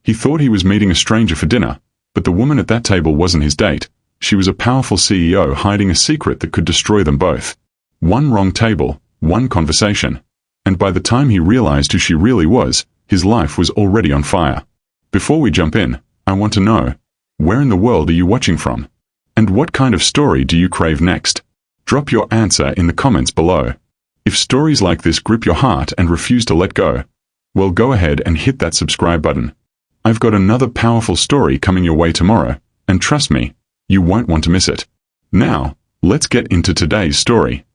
He thought he was meeting a stranger for dinner, but the woman at that table wasn't his date. She was a powerful CEO hiding a secret that could destroy them both. One wrong table, one conversation. And by the time he realized who she really was, his life was already on fire. Before we jump in, I want to know, where in the world are you watching from? And what kind of story do you crave next? Drop your answer in the comments below. If stories like this grip your heart and refuse to let go, well, go ahead and hit that subscribe button. I've got another powerful story coming your way tomorrow, and trust me, you won't want to miss it. Now, let's get into today's story.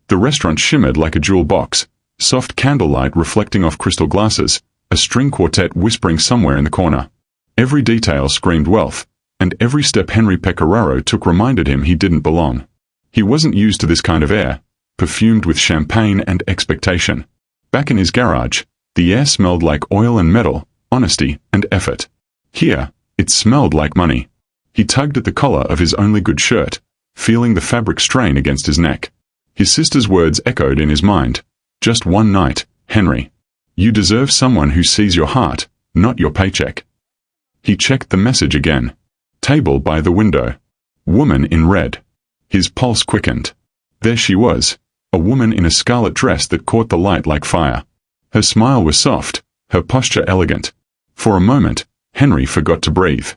The restaurant shimmered like a jewel box, soft candlelight reflecting off crystal glasses, a string quartet whispering somewhere in the corner. Every detail screamed wealth, and every step Henry Pecoraro took reminded him he didn't belong. He wasn't used to this kind of air, perfumed with champagne and expectation. Back in his garage, the air smelled like oil and metal, honesty and effort. Here, it smelled like money. He tugged at the collar of his only good shirt, feeling the fabric strain against his neck. His sister's words echoed in his mind. Just one night, Henry. You deserve someone who sees your heart, not your paycheck. He checked the message again. Table by the window. Woman in red. His pulse quickened. There she was, a woman in a scarlet dress that caught the light like fire. Her smile was soft, her posture elegant. For a moment, Henry forgot to breathe.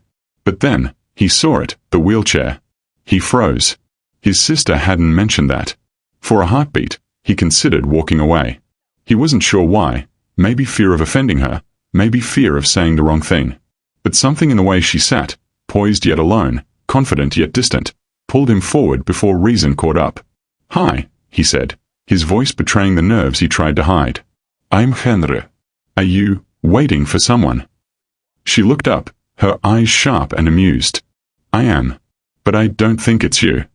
But then, he saw it, the wheelchair. He froze. His sister hadn't mentioned that. For a heartbeat, he considered walking away. He wasn't sure why, maybe fear of offending her, maybe fear of saying the wrong thing. But something in the way she sat, poised yet alone, confident yet distant, pulled him forward before reason caught up. "Hi," he said, his voice betraying the nerves he tried to hide. "I'm Henry. Are you waiting for someone?" She looked up, her eyes sharp and amused. "I am. But I don't think it's you."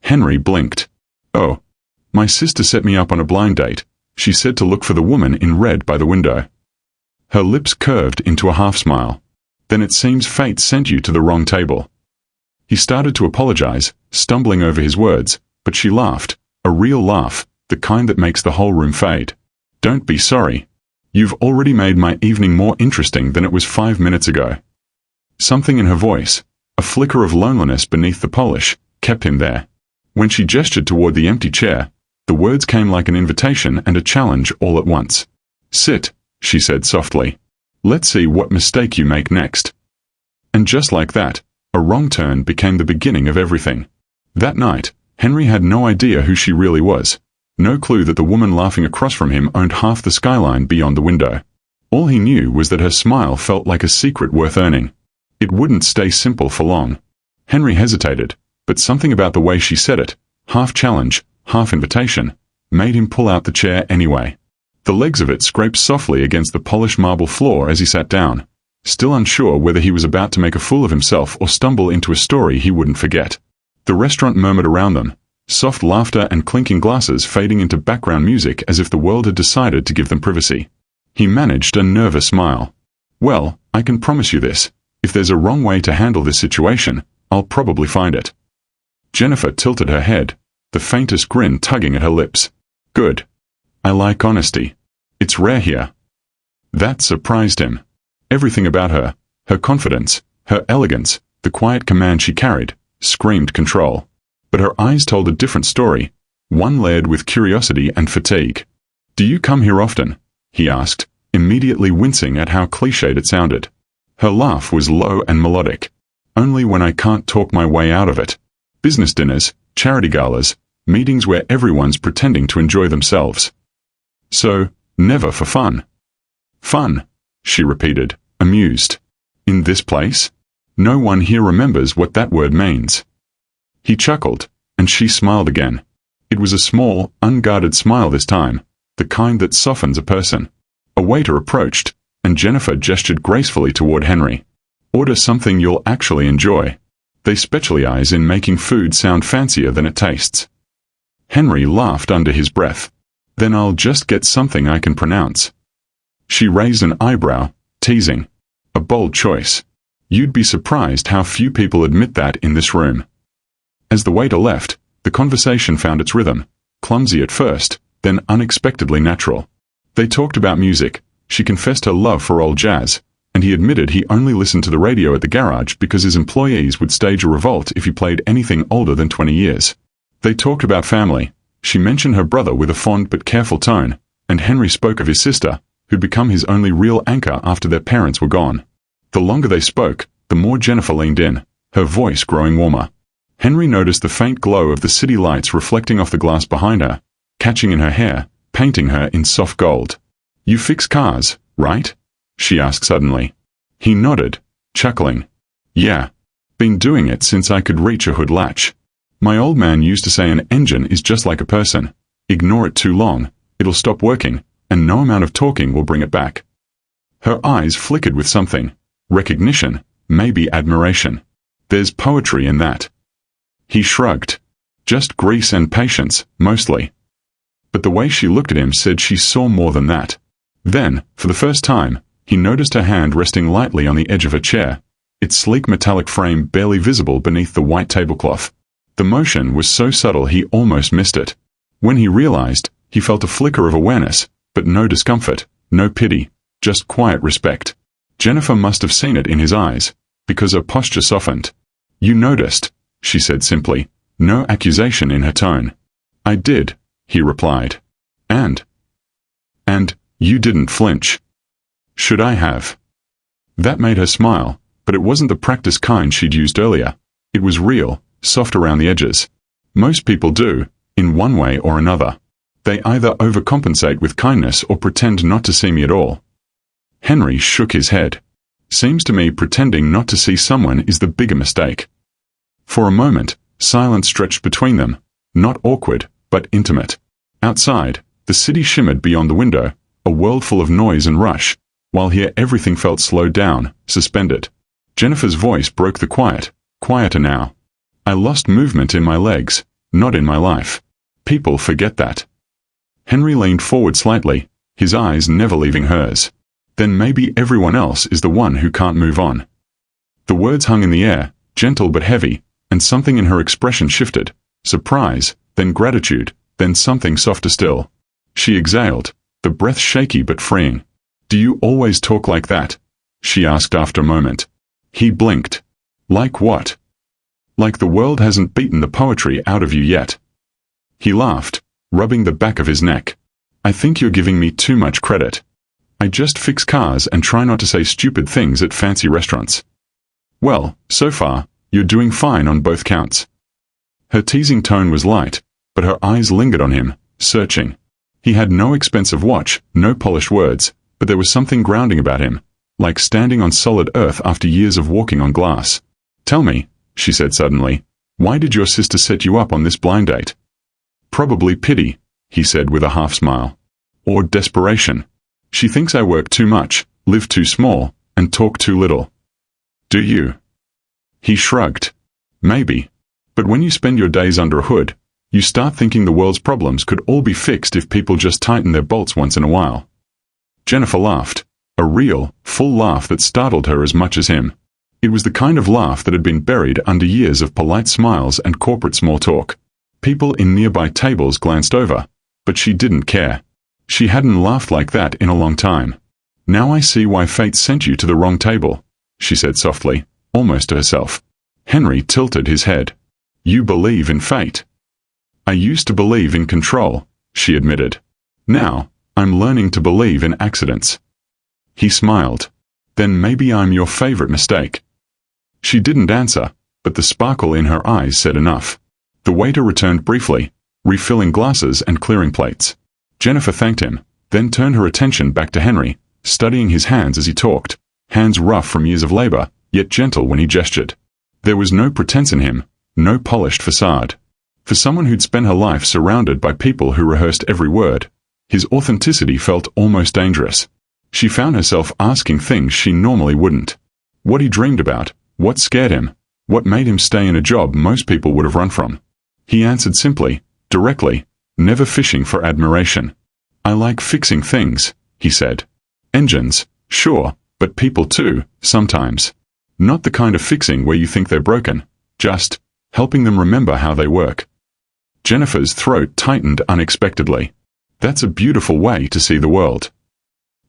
Henry blinked. "Oh. My sister set me up on a blind date. She said to look for the woman in red by the window." Her lips curved into a half-smile. "Then it seems fate sent you to the wrong table." He started to apologize, stumbling over his words, but she laughed, a real laugh, the kind that makes the whole room fade. "Don't be sorry. You've already made my evening more interesting than it was 5 minutes ago." Something in her voice, a flicker of loneliness beneath the polish, kept him there. When she gestured toward the empty chair, the words came like an invitation and a challenge all at once. "Sit," she said softly. "Let's see what mistake you make next." And just like that, a wrong turn became the beginning of everything. That night, Henry had no idea who she really was. No clue that the woman laughing across from him owned half the skyline beyond the window. All he knew was that her smile felt like a secret worth earning. It wouldn't stay simple for long. Henry hesitated, but something about the way she said it, half challenge, half invitation, made him pull out the chair anyway. The legs of it scraped softly against the polished marble floor as he sat down, still unsure whether he was about to make a fool of himself or stumble into a story he wouldn't forget. The restaurant murmured around them, soft laughter and clinking glasses fading into background music as if the world had decided to give them privacy. He managed a nervous smile. "Well, I can promise you this. If there's a wrong way to handle this situation, I'll probably find it." Jennifer tilted her head, the faintest grin tugging at her lips. "Good. I like honesty. It's rare here." That surprised him. Everything about her, her confidence, her elegance, the quiet command she carried, screamed control. But her eyes told a different story, one layered with curiosity and fatigue. "Do you come here often?" he asked, immediately wincing at how cliched it sounded. Her laugh was low and melodic. "Only when I can't talk my way out of it. Business dinners, charity galas, meetings where everyone's pretending to enjoy themselves." "So, never for fun?" "Fun," she repeated, amused. "In this place? No one here remembers what that word means." He chuckled, and she smiled again. It was a small, unguarded smile this time, the kind that softens a person. A waiter approached, and Jennifer gestured gracefully toward Henry. "Order something you'll actually enjoy. They specialize in making food sound fancier than it tastes." Henry laughed under his breath. "Then I'll just get something I can pronounce." She raised an eyebrow, teasing. "A bold choice. You'd be surprised how few people admit that in this room." As the waiter left, the conversation found its rhythm, clumsy at first, then unexpectedly natural. They talked about music. She confessed her love for old jazz, and he admitted he only listened to the radio at the garage because his employees would stage a revolt if he played anything older than 20 years. They talked about family. She mentioned her brother with a fond but careful tone, and Henry spoke of his sister, who'd become his only real anchor after their parents were gone. The longer they spoke, the more Jennifer leaned in, her voice growing warmer. Henry noticed the faint glow of the city lights reflecting off the glass behind her, catching in her hair, painting her in soft gold. "You fix cars, right?" she asked suddenly. He nodded, chuckling. "Yeah. Been doing it since I could reach a hood latch. My old man used to say an engine is just like a person. Ignore it too long, it'll stop working, and no amount of talking will bring it back." Her eyes flickered with something. Recognition, maybe admiration. "There's poetry in that." He shrugged. "Just grease and patience, mostly." But the way she looked at him said she saw more than that. Then, for the first time, he noticed her hand resting lightly on the edge of her chair, its sleek metallic frame barely visible beneath the white tablecloth. The motion was so subtle he almost missed it. When he realized, he felt a flicker of awareness, but no discomfort, no pity, just quiet respect. Jennifer must have seen it in his eyes, because her posture softened. "You noticed," she said simply, no accusation in her tone. "I did," he replied. And you didn't flinch." "Should I have?" That made her smile, but it wasn't the practiced kind she'd used earlier. It was real, soft around the edges. Most people do, in one way or another. They either overcompensate with kindness or pretend not to see me at all. Henry shook his head. "Seems to me pretending not to see someone is the bigger mistake." For a moment, silence stretched between them, not awkward, but intimate. Outside, the city shimmered beyond the window, a world full of noise and rush, while here everything felt slowed down, suspended. Jennifer's voice broke the quiet, quieter now. "I lost movement in my legs, not in my life. People forget that." Henry leaned forward slightly, his eyes never leaving hers. "Then maybe everyone else is the one who can't move on." The words hung in the air, gentle but heavy, and something in her expression shifted. Surprise, then gratitude, then something softer still. She exhaled, the breath shaky but freeing. "Do you always talk like that?" she asked after a moment. He blinked. "Like what?" "Like the world hasn't beaten the poetry out of you yet." He laughed, rubbing the back of his neck. "I think you're giving me too much credit. I just fix cars and try not to say stupid things at fancy restaurants." "Well, so far, you're doing fine on both counts." Her teasing tone was light, but her eyes lingered on him, searching. He had no expensive watch, no polished words, but there was something grounding about him, like standing on solid earth after years of walking on glass. "Tell me," she said suddenly, "why did your sister set you up on this blind date?" "Probably pity," he said with a half smile. "Or desperation. She thinks I work too much, live too small, and talk too little." "Do you?" He shrugged. "Maybe. But when you spend your days under a hood, you start thinking the world's problems could all be fixed if people just tighten their bolts once in a while." Jennifer laughed, a real, full laugh that startled her as much as him. It was the kind of laugh that had been buried under years of polite smiles and corporate small talk. People in nearby tables glanced over, but she didn't care. She hadn't laughed like that in a long time. "Now I see why fate sent you to the wrong table," she said softly, almost to herself. Henry tilted his head. "You believe in fate." "I used to believe in control," she admitted. "Now, I'm learning to believe in accidents." He smiled. "Then maybe I'm your favorite mistake." She didn't answer, but the sparkle in her eyes said enough. The waiter returned briefly, refilling glasses and clearing plates. Jennifer thanked him, then turned her attention back to Henry, studying his hands as he talked, hands rough from years of labor, yet gentle when he gestured. There was no pretense in him, no polished facade. For someone who'd spent her life surrounded by people who rehearsed every word, his authenticity felt almost dangerous. She found herself asking things she normally wouldn't. What he dreamed about, what scared him, what made him stay in a job most people would have run from. He answered simply, directly, never fishing for admiration. "I like fixing things," he said. "Engines, sure, but people too, sometimes. Not the kind of fixing where you think they're broken, just helping them remember how they work." Jennifer's throat tightened unexpectedly. "That's a beautiful way to see the world."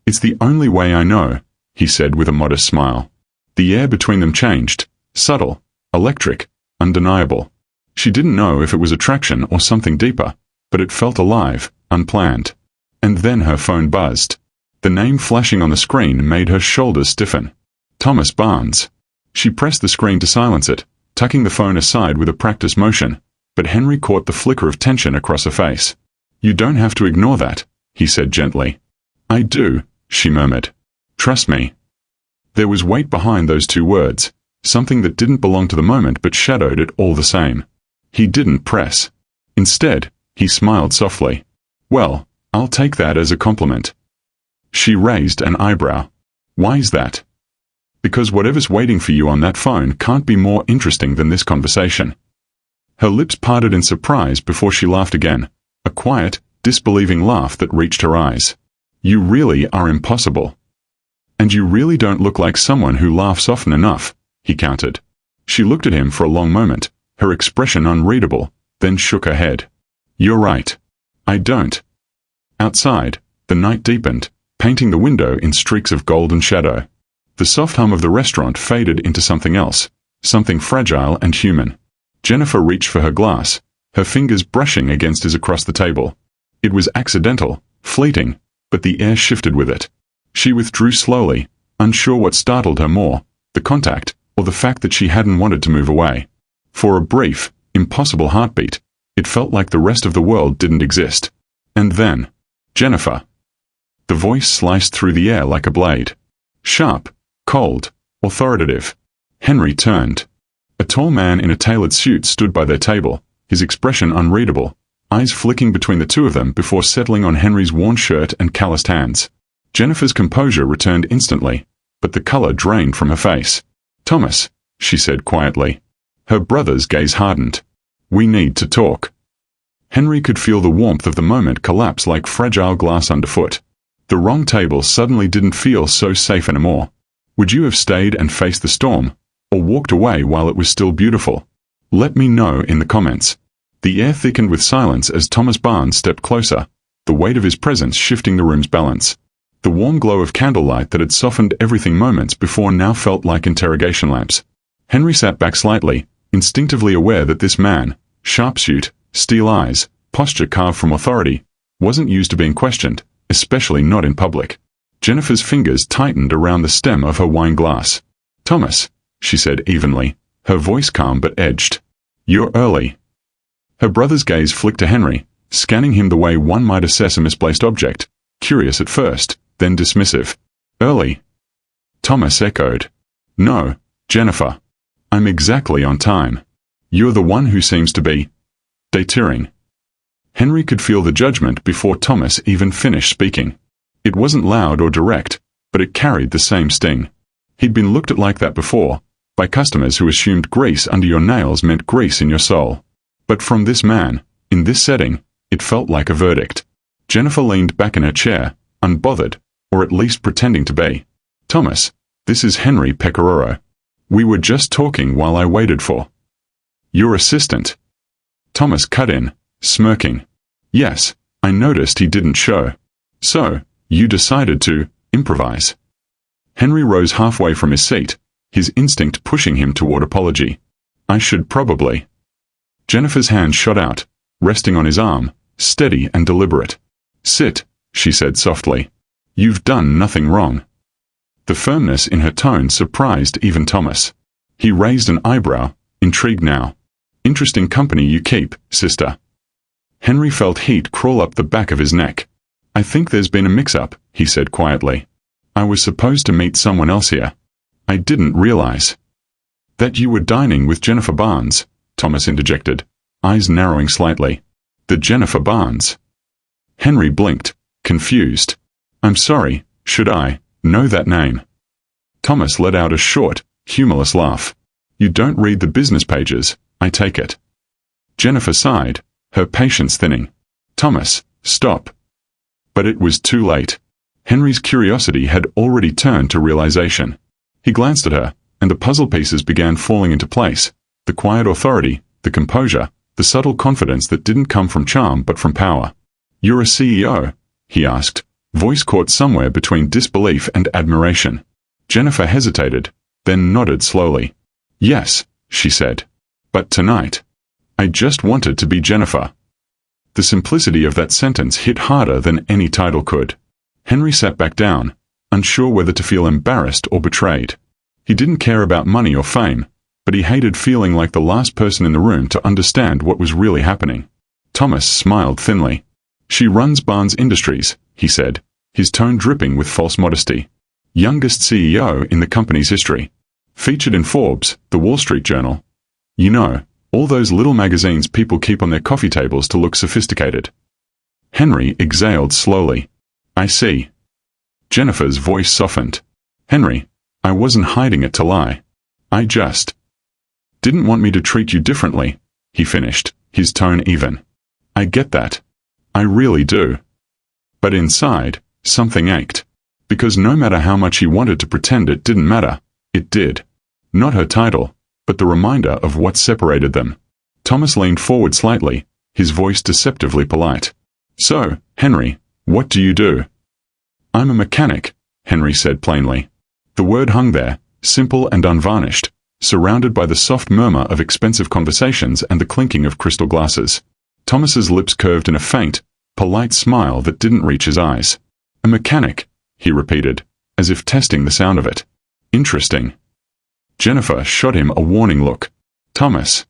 "It's the only way I know," he said with a modest smile. The air between them changed, subtle, electric, undeniable. She didn't know if it was attraction or something deeper, but it felt alive, unplanned. And then her phone buzzed. The name flashing on the screen made her shoulders stiffen. Thomas Barnes. She pressed the screen to silence it, tucking the phone aside with a practiced motion, but Henry caught the flicker of tension across her face. You don't have to ignore that, he said gently. I do, she murmured. Trust me. There was weight behind those two words, something that didn't belong to the moment but shadowed it all the same. He didn't press. Instead, he smiled softly. Well, I'll take that as a compliment. She raised an eyebrow. Why's that? Because whatever's waiting for you on that phone can't be more interesting than this conversation. Her lips parted in surprise before she laughed again, a quiet, disbelieving laugh that reached her eyes. You really are impossible. And you really don't look like someone who laughs often enough, he countered. She looked at him for a long moment, her expression unreadable, then shook her head. You're right. I don't. Outside, the night deepened, painting the window in streaks of golden shadow. The soft hum of the restaurant faded into something else, something fragile and human. Jennifer reached for her glass, her fingers brushing against his across the table. It was accidental, fleeting, but the air shifted with it. She withdrew slowly, unsure what startled her more, the contact, or the fact that she hadn't wanted to move away. For a brief, impossible heartbeat, it felt like the rest of the world didn't exist. And then, Jennifer. The voice sliced through the air like a blade. Sharp, cold, authoritative. Henry turned. A tall man in a tailored suit stood by their table, his expression unreadable, eyes flicking between the two of them before settling on Henry's worn shirt and calloused hands. Jennifer's composure returned instantly, but the color drained from her face. Thomas, she said quietly. Her brother's gaze hardened. We need to talk. Henry could feel the warmth of the moment collapse like fragile glass underfoot. The wrong table suddenly didn't feel so safe anymore. Would you have stayed and faced the storm, or walked away while it was still beautiful? Let me know in the comments. The air thickened with silence as Thomas Barnes stepped closer, the weight of his presence shifting the room's balance. The warm glow of candlelight that had softened everything moments before now felt like interrogation lamps. Henry sat back slightly, instinctively aware that this man, sharp suit, steel eyes, posture carved from authority, wasn't used to being questioned, especially not in public. Jennifer's fingers tightened around the stem of her wine glass. Thomas, she said evenly, her voice calm but edged. You're early. Her brother's gaze flicked to Henry, scanning him the way one might assess a misplaced object, curious at first, then dismissive. Early? Thomas echoed. No, Jennifer. I'm exactly on time. You're the one who seems to be deterring. Henry could feel the judgment before Thomas even finished speaking. It wasn't loud or direct, but it carried the same sting. He'd been looked at like that before, by customers who assumed grease under your nails meant grease in your soul. But from this man, in this setting, it felt like a verdict. Jennifer leaned back in her chair, unbothered, or at least pretending to be. Thomas, this is Henry Pecoraro. We were just talking while I waited for your assistant. Thomas cut in, smirking. Yes, I noticed he didn't show. So, you decided to improvise. Henry rose halfway from his seat, his instinct pushing him toward apology. I should probably. Jennifer's hand shot out, resting on his arm, steady and deliberate. Sit, she said softly. You've done nothing wrong. The firmness in her tone surprised even Thomas. He raised an eyebrow, intrigued now. Interesting company you keep, sister. Henry felt heat crawl up the back of his neck. I think there's been a mix-up, he said quietly. I was supposed to meet someone else here. I didn't realize that you were dining with Jennifer Barnes, Thomas interjected, eyes narrowing slightly. The Jennifer Barnes. Henry blinked, confused. I'm sorry, should I know that name? Thomas let out a short, humorless laugh. You don't read the business pages, I take it. Jennifer sighed, her patience thinning. Thomas, stop. But it was too late. Henry's curiosity had already turned to realization. He glanced at her, and the puzzle pieces began falling into place. The quiet authority, the composure, the subtle confidence that didn't come from charm but from power. You're a CEO? He asked, voice caught somewhere between disbelief and admiration. Jennifer hesitated, then nodded slowly. Yes, she said. But tonight. I just wanted to be Jennifer. The simplicity of that sentence hit harder than any title could. Henry sat back down, unsure whether to feel embarrassed or betrayed. He didn't care about money or fame, but he hated feeling like the last person in the room to understand what was really happening. Thomas smiled thinly. She runs Barnes Industries, he said, his tone dripping with false modesty. Youngest CEO in the company's history. Featured in Forbes, the Wall Street Journal. You know, all those little magazines people keep on their coffee tables to look sophisticated. Henry exhaled slowly. I see. Jennifer's voice softened. Henry, I wasn't hiding it to lie. I just didn't want me to treat you differently, he finished, his tone even. I get that. I really do. But inside, something ached. Because no matter how much he wanted to pretend it didn't matter, it did. Not her title, but the reminder of what separated them. Thomas leaned forward slightly, his voice deceptively polite. So, Henry, what do you do? I'm a mechanic, Henry said plainly. The word hung there, simple and unvarnished, surrounded by the soft murmur of expensive conversations and the clinking of crystal glasses. Thomas's lips curved in a faint, polite smile that didn't reach his eyes. A mechanic, he repeated, as if testing the sound of it. Interesting. Jennifer shot him a warning look. Thomas.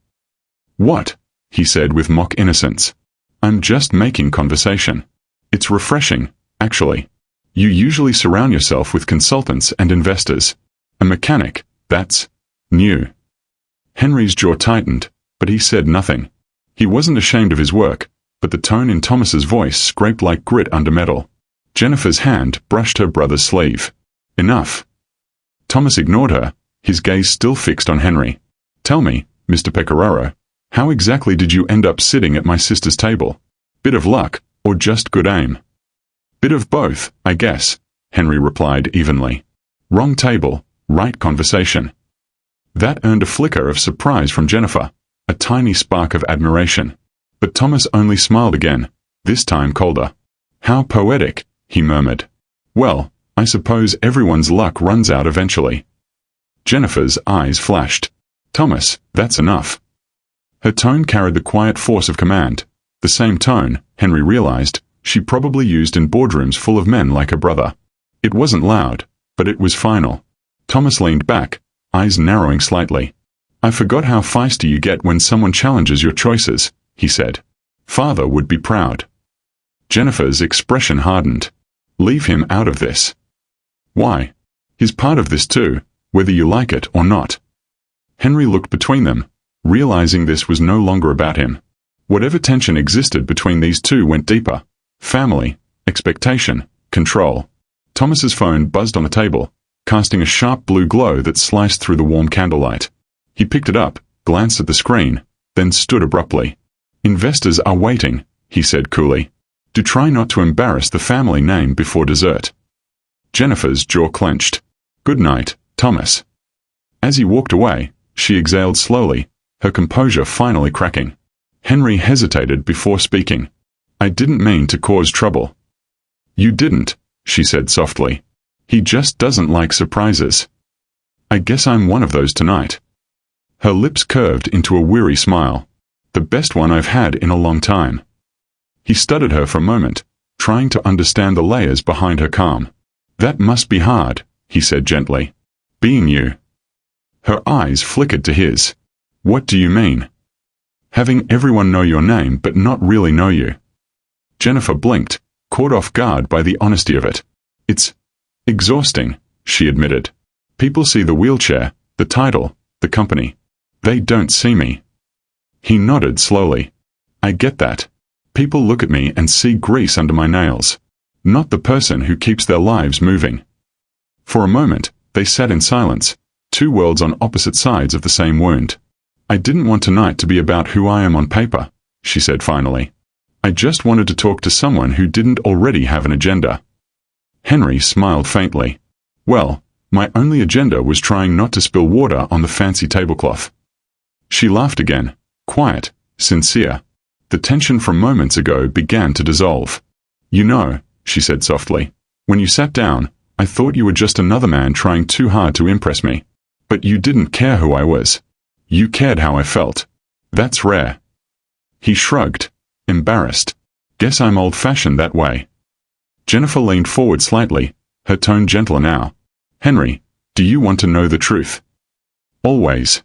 What? He said with mock innocence. I'm just making conversation. It's refreshing, actually. You usually surround yourself with consultants and investors. A mechanic, that's new. Henry's jaw tightened, but he said nothing. He wasn't ashamed of his work, but the tone in Thomas's voice scraped like grit under metal. Jennifer's hand brushed her brother's sleeve. Enough. Thomas ignored her, his gaze still fixed on Henry. Tell me, Mr. Pecoraro, how exactly did you end up sitting at my sister's table? Bit of luck, or just good aim? Bit of both, I guess, Henry replied evenly. Wrong table, right conversation. That earned a flicker of surprise from Jennifer, a tiny spark of admiration. But Thomas only smiled again, this time colder. How poetic, he murmured. Well, I suppose everyone's luck runs out eventually. Jennifer's eyes flashed. Thomas, that's enough. Her tone carried the quiet force of command, the same tone, Henry realized, she probably used in boardrooms full of men like her brother. It wasn't loud, but it was final. Thomas leaned back, eyes narrowing slightly. I forgot how feisty you get when someone challenges your choices, he said. Father would be proud. Jennifer's expression hardened. Leave him out of this. Why? He's part of this too, whether you like it or not. Henry looked between them, realizing this was no longer about him. Whatever tension existed between these two went deeper. Family, expectation, control. Thomas's phone buzzed on the table, casting a sharp blue glow that sliced through the warm candlelight. He picked it up, glanced at the screen, then stood abruptly. Investors are waiting, he said coolly. Do try not to embarrass the family name before dessert. Jennifer's jaw clenched. Good night, Thomas. As he walked away, she exhaled slowly, her composure finally cracking. Henry hesitated before speaking. I didn't mean to cause trouble. You didn't, she said softly. He just doesn't like surprises. I guess I'm one of those tonight. Her lips curved into a weary smile. The best one I've had in a long time. He studied her for a moment, trying to understand the layers behind her calm. That must be hard, he said gently. Being you. Her eyes flickered to his. What do you mean? Having everyone know your name but not really know you. Jennifer blinked, caught off guard by the honesty of it. It's exhausting, she admitted. People see the wheelchair, the title, the company. They don't see me. He nodded slowly. I get that. People look at me and see grease under my nails. Not the person who keeps their lives moving. For a moment, they sat in silence, two worlds on opposite sides of the same wound. I didn't want tonight to be about who I am on paper, she said finally. I just wanted to talk to someone who didn't already have an agenda. Henry smiled faintly. Well, my only agenda was trying not to spill water on the fancy tablecloth. She laughed again, quiet, sincere. The tension from moments ago began to dissolve. You know, she said softly, when you sat down, I thought you were just another man trying too hard to impress me. But you didn't care who I was. You cared how I felt. That's rare." He shrugged, embarrassed. "Guess I'm old-fashioned that way." Jennifer leaned forward slightly, her tone gentler now. "Henry, do you want to know the truth?" "Always."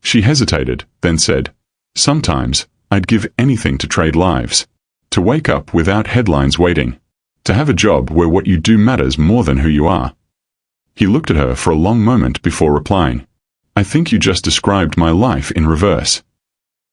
She hesitated, then said, "Sometimes, I'd give anything to trade lives. To wake up without headlines waiting. To have a job where what you do matters more than who you are." He looked at her for a long moment before replying, "I think you just described my life in reverse."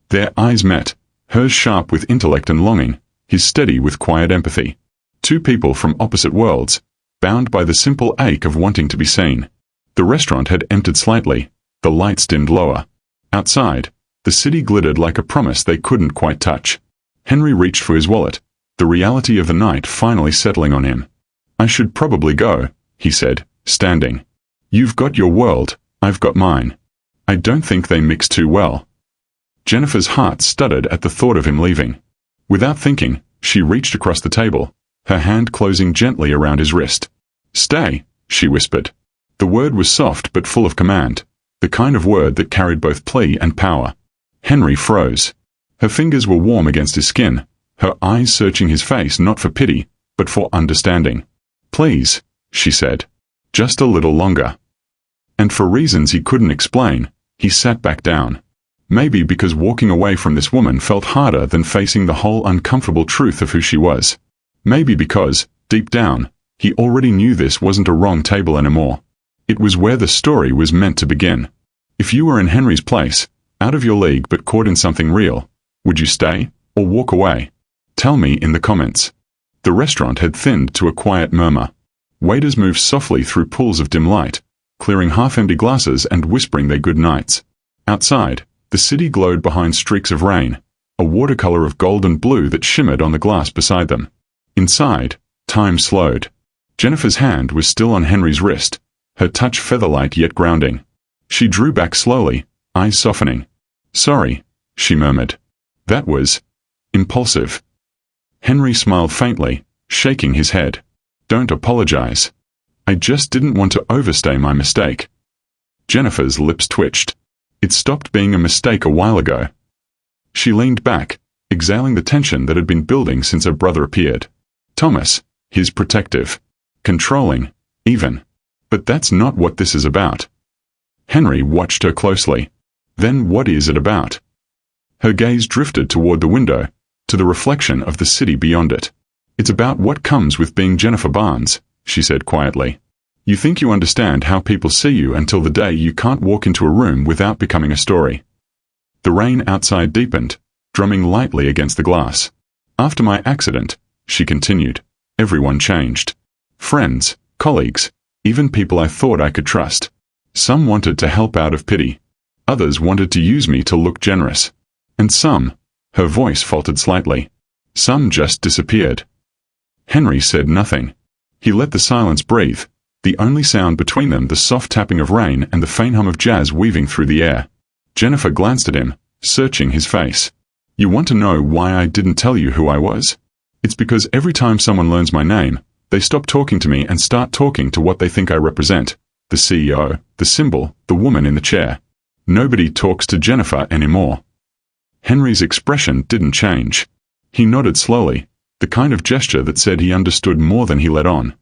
Their eyes met, hers sharp with intellect and longing, his steady with quiet empathy. Two people from opposite worlds, bound by the simple ache of wanting to be seen. The restaurant had emptied slightly, the lights dimmed lower. Outside, the city glittered like a promise they couldn't quite touch. Henry reached for his wallet, the reality of the night finally settling on him. "I should probably go," he said, standing. "You've got your world, I've got mine. I don't think they mix too well." Jennifer's heart stuttered at the thought of him leaving. Without thinking, she reached across the table, her hand closing gently around his wrist. "Stay," she whispered. The word was soft but full of command, the kind of word that carried both plea and power. Henry froze. Her fingers were warm against his skin, her eyes searching his face not for pity, but for understanding. "Please," she said. "Just a little longer." And for reasons he couldn't explain, he sat back down. Maybe because walking away from this woman felt harder than facing the whole uncomfortable truth of who she was. Maybe because, deep down, he already knew this wasn't a wrong table anymore. It was where the story was meant to begin. If you were in Henry's place, out of your league but caught in something real, would you stay, or walk away? Tell me in the comments. The restaurant had thinned to a quiet murmur. Waiters moved softly through pools of dim light, clearing half-empty glasses and whispering their good nights. Outside, the city glowed behind streaks of rain, a watercolor of gold and blue that shimmered on the glass beside them. Inside, time slowed. Jennifer's hand was still on Henry's wrist, her touch feather-light yet grounding. She drew back slowly, eyes softening. "Sorry," she murmured. "That was impulsive." Henry smiled faintly, shaking his head. "Don't apologize. I just didn't want to overstay my mistake." Jennifer's lips twitched. It stopped being a mistake a while ago. She leaned back, exhaling the tension that had been building since her brother appeared. Thomas, his protective, controlling, even. But that's not what this is about. Henry watched her closely. Then what is it about? Her gaze drifted toward the window, to the reflection of the city beyond it. "It's about what comes with being Jennifer Barnes," she said quietly. "You think you understand how people see you until the day you can't walk into a room without becoming a story." The rain outside deepened, drumming lightly against the glass. "After my accident," she continued, "everyone changed. Friends, colleagues, even people I thought I could trust. Some wanted to help out of pity. Others wanted to use me to look generous. And some," her voice faltered slightly, "some just disappeared." Henry said nothing. He let the silence breathe, the only sound between them the soft tapping of rain and the faint hum of jazz weaving through the air. Jennifer glanced at him, searching his face. "You want to know why I didn't tell you who I was? It's because every time someone learns my name, they stop talking to me and start talking to what they think I represent. The CEO, the symbol, the woman in the chair. Nobody talks to Jennifer anymore." Henry's expression didn't change. He nodded slowly, the kind of gesture that said he understood more than he let on.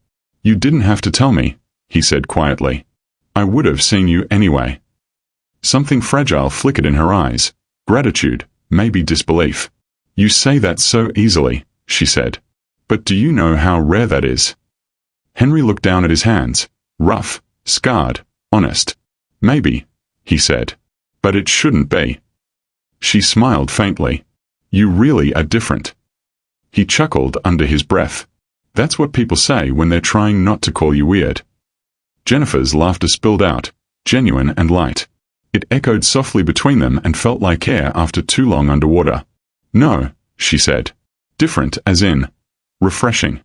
"You didn't have to tell me," he said quietly. "I would have seen you anyway." Something fragile flickered in her eyes, gratitude, maybe disbelief. "You say that so easily," she said. "But do you know how rare that is?" Henry looked down at his hands, rough, scarred, honest. "Maybe," he said. "But it shouldn't be." She smiled faintly. "You really are different." He chuckled under his breath. "That's what people say when they're trying not to call you weird." Jennifer's laughter spilled out, genuine and light. It echoed softly between them and felt like air after too long underwater. "No," she said. "Different as in refreshing."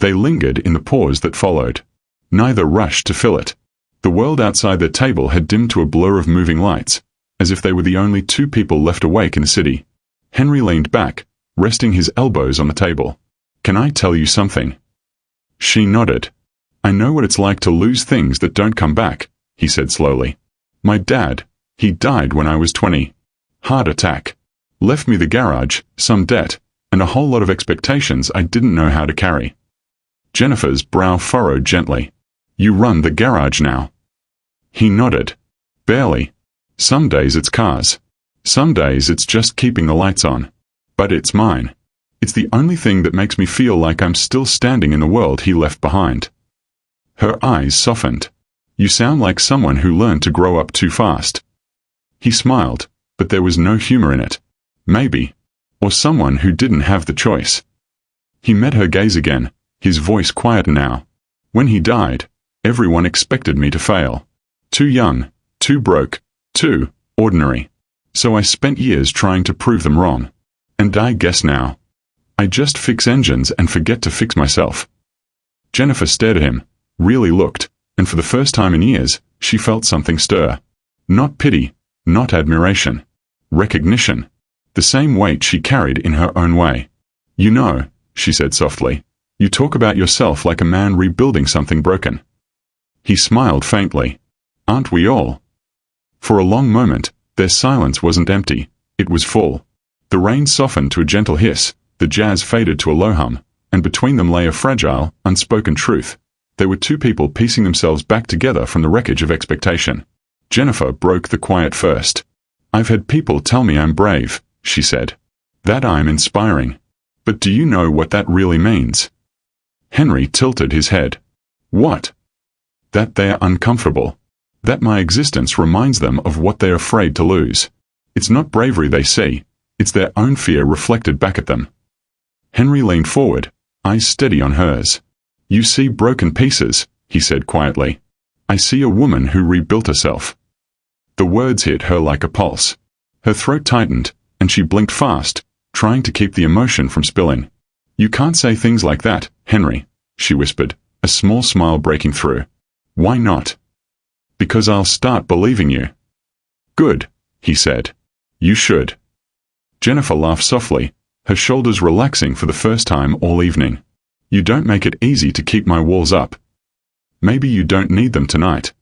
They lingered in the pause that followed. Neither rushed to fill it. The world outside their table had dimmed to a blur of moving lights, as if they were the only two people left awake in the city. Henry leaned back, resting his elbows on the table. "Can I tell you something?" She nodded. I know what it's like to lose things that don't come back, he said slowly. My dad, he died when I was 20. Heart attack. Left me the garage, some debt, and a whole lot of expectations I didn't know how to carry. Jennifer's brow furrowed gently. You run the garage now? He nodded. Barely. Some days it's cars. Some days it's just keeping the lights on. But it's mine. It's the only thing that makes me feel like I'm still standing in the world he left behind. Her eyes softened. You sound like someone who learned to grow up too fast. He smiled, but there was no humor in it. Maybe. Or someone who didn't have the choice. He met her gaze again, his voice quieter now. When he died, everyone expected me to fail. Too young, too broke, too ordinary. So I spent years trying to prove them wrong. And I guess now, I just fix engines and forget to fix myself. Jennifer stared at him, really looked, and for the first time in years, she felt something stir. Not pity, not admiration. Recognition. The same weight she carried in her own way. You know, she said softly, you talk about yourself like a man rebuilding something broken. He smiled faintly. Aren't we all? For a long moment, their silence wasn't empty, it was full. The rain softened to a gentle hiss, the jazz faded to a low hum, and between them lay a fragile, unspoken truth. There were two people piecing themselves back together from the wreckage of expectation. Jennifer broke the quiet first. I've had people tell me I'm brave, she said. That I'm inspiring. But do you know what that really means? Henry tilted his head. What? That they're uncomfortable. That my existence reminds them of what they're afraid to lose. It's not bravery they see, it's their own fear reflected back at them. Henry leaned forward, eyes steady on hers. You see broken pieces, he said quietly. I see a woman who rebuilt herself. The words hit her like a pulse. Her throat tightened, and she blinked fast, trying to keep the emotion from spilling. You can't say things like that, Henry, she whispered, a small smile breaking through. Why not? Because I'll start believing you. Good, he said. You should. Jennifer laughed softly, her shoulders relaxing for the first time all evening. You don't make it easy to keep my walls up. Maybe you don't need them tonight.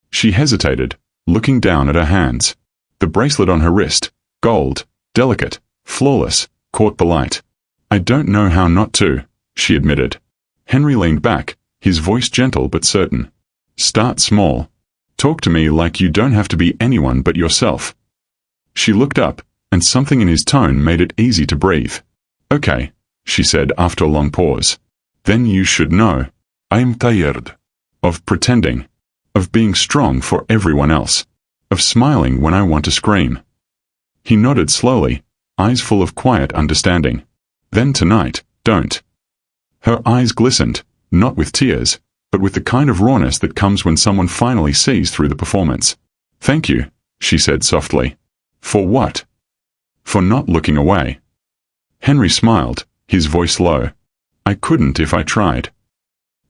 She hesitated, looking down at her hands. The bracelet on her wrist, gold, delicate, flawless, caught the light. I don't know how not to, she admitted. Henry leaned back, his voice gentle but certain. Start small. Talk to me like you don't have to be anyone but yourself. She looked up, and something in his tone made it easy to breathe. Okay, she said after a long pause. Then you should know. I'm tired. Of pretending. Of being strong for everyone else. Of smiling when I want to scream. He nodded slowly, eyes full of quiet understanding. Then tonight, don't. Her eyes glistened, not with tears, but with the kind of rawness that comes when someone finally sees through the performance. Thank you, she said softly. For what? For not looking away. Henry smiled, his voice low. I couldn't if I tried.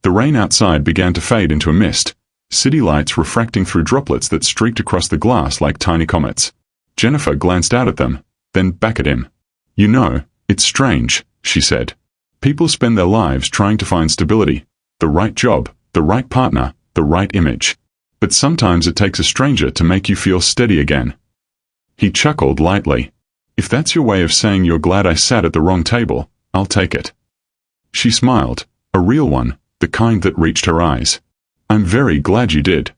The rain outside began to fade into a mist, city lights refracting through droplets that streaked across the glass like tiny comets. Jennifer glanced out at them, then back at him. You know, it's strange, she said. People spend their lives trying to find stability, the right job, the right partner, the right image. But sometimes it takes a stranger to make you feel steady again. He chuckled lightly. If that's your way of saying you're glad I sat at the wrong table, I'll take it. She smiled, a real one, the kind that reached her eyes. I'm very glad you did.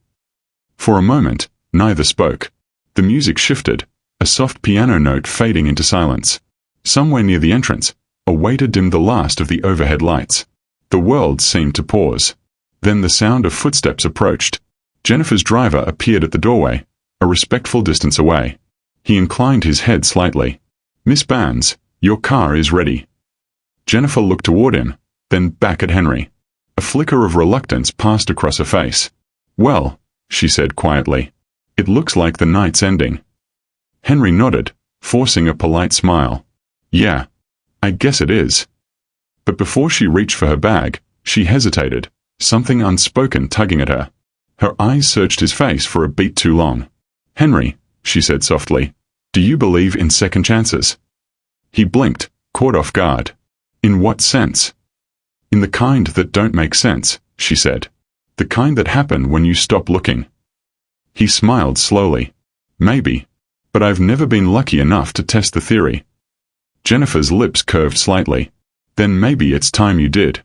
For a moment, neither spoke. The music shifted, a soft piano note fading into silence. Somewhere near the entrance, a waiter dimmed the last of the overhead lights. The world seemed to pause. Then the sound of footsteps approached. Jennifer's driver appeared at the doorway, a respectful distance away. He inclined his head slightly. Miss Barnes, your car is ready. Jennifer looked toward him, then back at Henry. A flicker of reluctance passed across her face. Well, she said quietly, it looks like the night's ending. Henry nodded, forcing a polite smile. Yeah, I guess it is. But before she reached for her bag, she hesitated, something unspoken tugging at her. Her eyes searched his face for a beat too long. Henry, she said softly, do you believe in second chances? He blinked, caught off guard. In what sense? In the kind that don't make sense, she said. The kind that happen when you stop looking. He smiled slowly. Maybe. But I've never been lucky enough to test the theory. Jennifer's lips curved slightly. Then maybe it's time you did.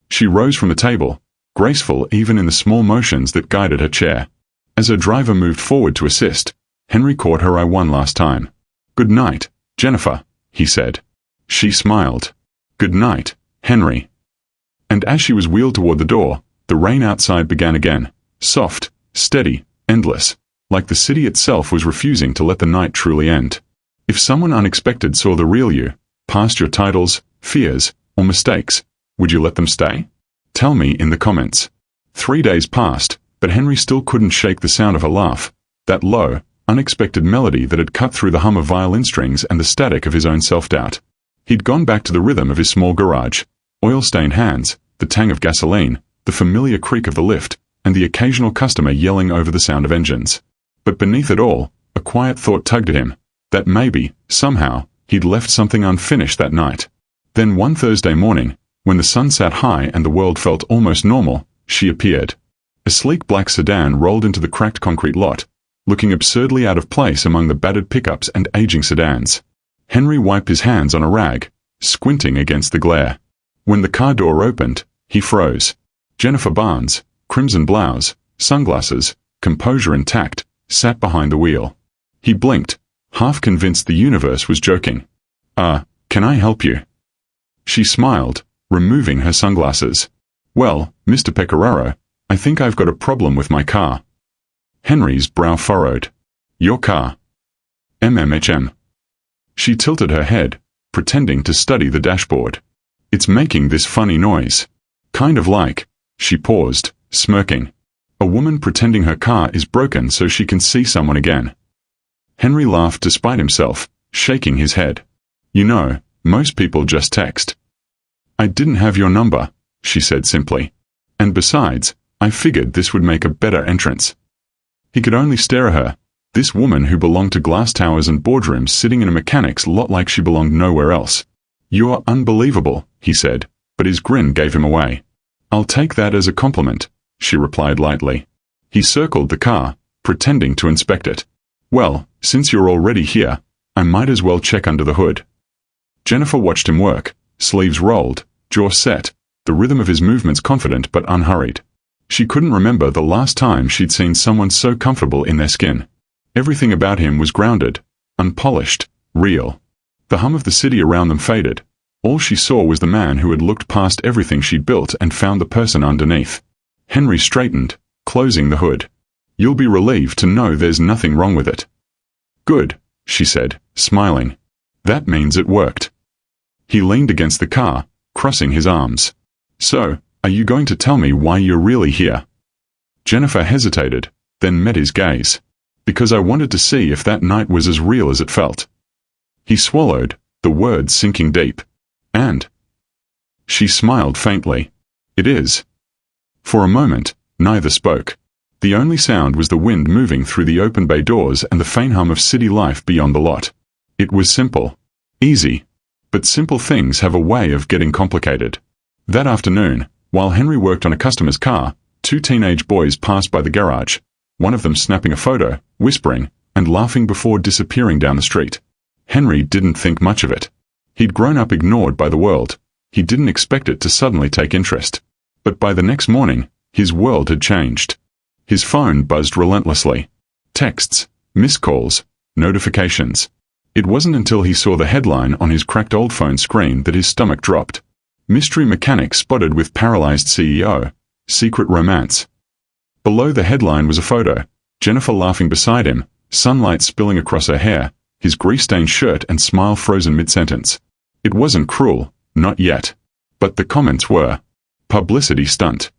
She rose from the table, graceful even in the small motions that guided her chair. As her driver moved forward to assist, Henry caught her eye one last time. "Good night, Jennifer," he said. She smiled. "Good night, Henry." And as she was wheeled toward the door, the rain outside began again, soft, steady, endless, like the city itself was refusing to let the night truly end. If someone unexpected saw the real you, past your titles, fears, or mistakes, would you let them stay? Tell me in the comments. 3 days passed, but Henry still couldn't shake the sound of her laugh, that low, unexpected melody that had cut through the hum of violin strings and the static of his own self-doubt. He'd gone back to the rhythm of his small garage, oil-stained hands, the tang of gasoline, the familiar creak of the lift, and the occasional customer yelling over the sound of engines. But beneath it all, a quiet thought tugged at him, that maybe, somehow, he'd left something unfinished that night. Then one Thursday morning, when the sun sat high and the world felt almost normal, she appeared. A sleek black sedan rolled into the cracked concrete lot, looking absurdly out of place among the battered pickups and aging sedans. Henry wiped his hands on a rag, squinting against the glare. When the car door opened, he froze. Jennifer Barnes, crimson blouse, sunglasses, composure intact, sat behind the wheel. He blinked, half convinced the universe was joking. Can I help you?" She smiled, removing her sunglasses. "Well, Mr. Pecoraro, I think I've got a problem with my car." Henry's brow furrowed. "Your car?" "MMHM." She tilted her head, pretending to study the dashboard. "It's making this funny noise. Kind of like..." She paused, smirking. "A woman pretending her car is broken so she can see someone again." Henry laughed despite himself, shaking his head. "You know, most people just text." "I didn't have your number," she said simply. "And besides, I figured this would make a better entrance." He could only stare at her, this woman who belonged to glass towers and boardrooms sitting in a mechanic's lot like she belonged nowhere else. "You're unbelievable," he said, but his grin gave him away. "I'll take that as a compliment," she replied lightly. He circled the car, pretending to inspect it. "Well, since you're already here, I might as well check under the hood." Jennifer watched him work, sleeves rolled, jaw set, the rhythm of his movements confident but unhurried. She couldn't remember the last time she'd seen someone so comfortable in their skin. Everything about him was grounded, unpolished, real. The hum of the city around them faded. All she saw was the man who had looked past everything she'd built and found the person underneath. Henry straightened, closing the hood. "You'll be relieved to know there's nothing wrong with it." "Good," she said, smiling. "That means it worked." He leaned against the car, crossing his arms. "So, are you going to tell me why you're really here?" Jennifer hesitated, then met his gaze. "Because I wanted to see if that night was as real as it felt." He swallowed, the words sinking deep. "And?" She smiled faintly. "It is." For a moment, neither spoke. The only sound was the wind moving through the open bay doors and the faint hum of city life beyond the lot. It was simple. Easy. But simple things have a way of getting complicated. That afternoon, while Henry worked on a customer's car, 2 teenage boys passed by the garage, one of them snapping a photo, whispering, and laughing before disappearing down the street. Henry didn't think much of it. He'd grown up ignored by the world. He didn't expect it to suddenly take interest. But by the next morning, his world had changed. His phone buzzed relentlessly. Texts, missed calls, notifications. It wasn't until he saw the headline on his cracked old phone screen that his stomach dropped. Mystery mechanic spotted with paralyzed CEO. Secret romance. Below the headline was a photo, Jennifer laughing beside him, sunlight spilling across her hair, his grease-stained shirt and smile frozen mid-sentence. It wasn't cruel, not yet. But the comments were. Publicity stunt.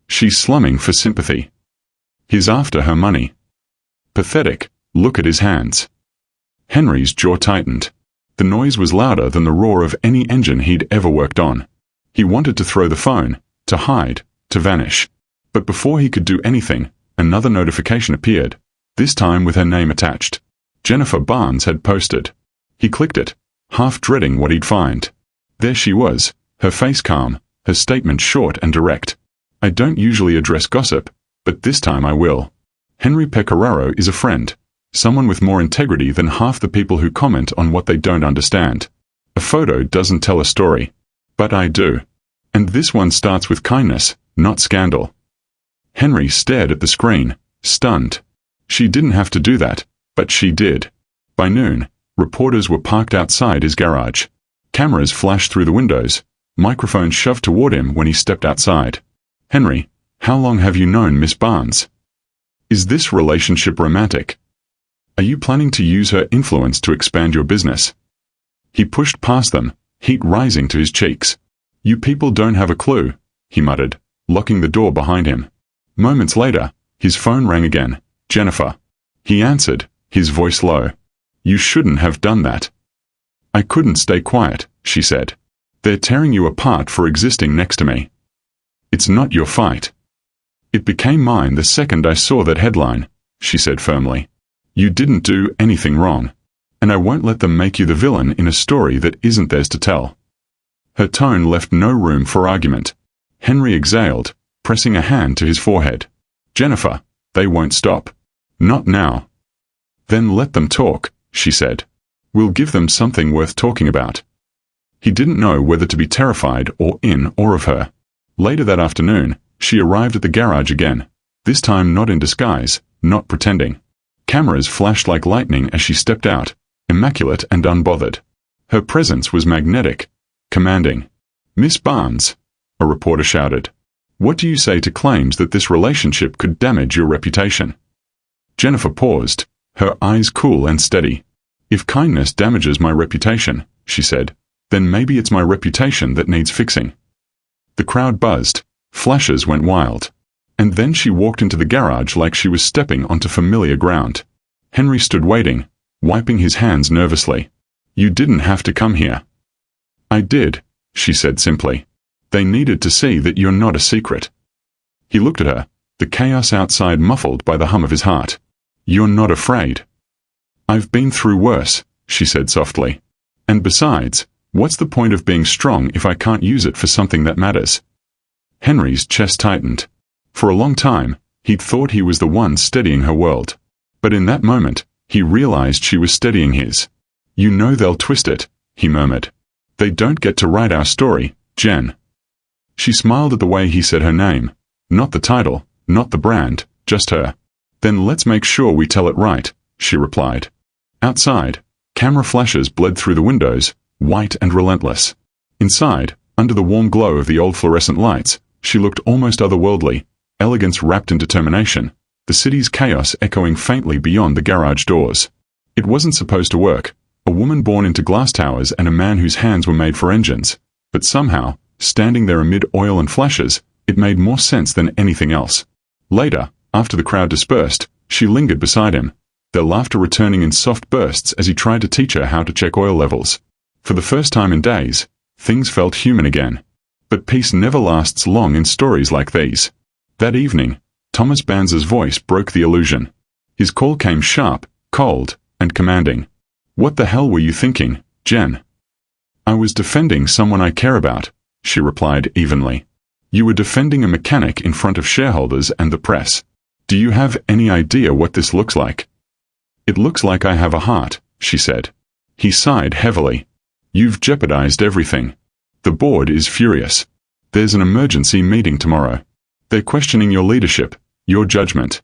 She's slumming for sympathy. He's after her money. Pathetic, look at his hands. Henry's jaw tightened. The noise was louder than the roar of any engine he'd ever worked on. He wanted to throw the phone, to hide, to vanish. But before he could do anything, another notification appeared, this time with her name attached. Jennifer Barnes had posted. He clicked it, half dreading what he'd find. There she was, her face calm, her statement short and direct. I don't usually address gossip, but this time I will. Henry Pecoraro is a friend. Someone with more integrity than half the people who comment on what they don't understand. A photo doesn't tell a story. But I do. And this one starts with kindness, not scandal. Henry stared at the screen, stunned. She didn't have to do that, but she did. By noon, reporters were parked outside his garage. Cameras flashed through the windows, microphones shoved toward him when he stepped outside. Henry, how long have you known Miss Barnes? Is this relationship romantic? Are you planning to use her influence to expand your business? He pushed past them, heat rising to his cheeks. You people don't have a clue, he muttered, locking the door behind him. Moments later, his phone rang again. Jennifer. He answered, his voice low. You shouldn't have done that. I couldn't stay quiet, she said. They're tearing you apart for existing next to me. It's not your fight. It became mine the second I saw that headline, she said firmly. You didn't do anything wrong. And I won't let them make you the villain in a story that isn't theirs to tell. Her tone left no room for argument. Henry exhaled, pressing a hand to his forehead. Jennifer, they won't stop. Not now. Then let them talk, she said. We'll give them something worth talking about. He didn't know whether to be terrified or in awe of her. Later that afternoon, she arrived at the garage again, this time not in disguise, not pretending. Cameras flashed like lightning as she stepped out, immaculate and unbothered. Her presence was magnetic, commanding. Miss Barnes, a reporter shouted. What do you say to claims that this relationship could damage your reputation? Jennifer paused, her eyes cool and steady. If kindness damages my reputation, she said, then maybe it's my reputation that needs fixing. The crowd buzzed, flashes went wild. And then she walked into the garage like she was stepping onto familiar ground. Henry stood waiting, wiping his hands nervously. You didn't have to come here. I did, she said simply. They needed to see that you're not a secret. He looked at her, the chaos outside muffled by the hum of his heart. You're not afraid. I've been through worse, she said softly. And besides, what's the point of being strong if I can't use it for something that matters? Henry's chest tightened. For a long time, he'd thought he was the one steadying her world. But in that moment, he realized she was steadying his. You know they'll twist it, he murmured. They don't get to write our story, Jen. She smiled at the way he said her name. Not the title, not the brand, just her. Then let's make sure we tell it right, she replied. Outside, camera flashes bled through the windows, white and relentless. Inside, under the warm glow of the old fluorescent lights, she looked almost otherworldly, elegance wrapped in determination, the city's chaos echoing faintly beyond the garage doors. It wasn't supposed to work, a woman born into glass towers and a man whose hands were made for engines, but somehow, standing there amid oil and flashes, it made more sense than anything else. Later, after the crowd dispersed, she lingered beside him, their laughter returning in soft bursts as he tried to teach her how to check oil levels. For the first time in days, things felt human again. But peace never lasts long in stories like these. That evening, Thomas Banzer's voice broke the illusion. His call came sharp, cold, and commanding. What the hell were you thinking, Jen? I was defending someone I care about, she replied evenly. You were defending a mechanic in front of shareholders and the press. Do you have any idea what this looks like? It looks like I have a heart, she said. He sighed heavily. You've jeopardized everything. The board is furious. There's an emergency meeting tomorrow. They're questioning your leadership, your judgment.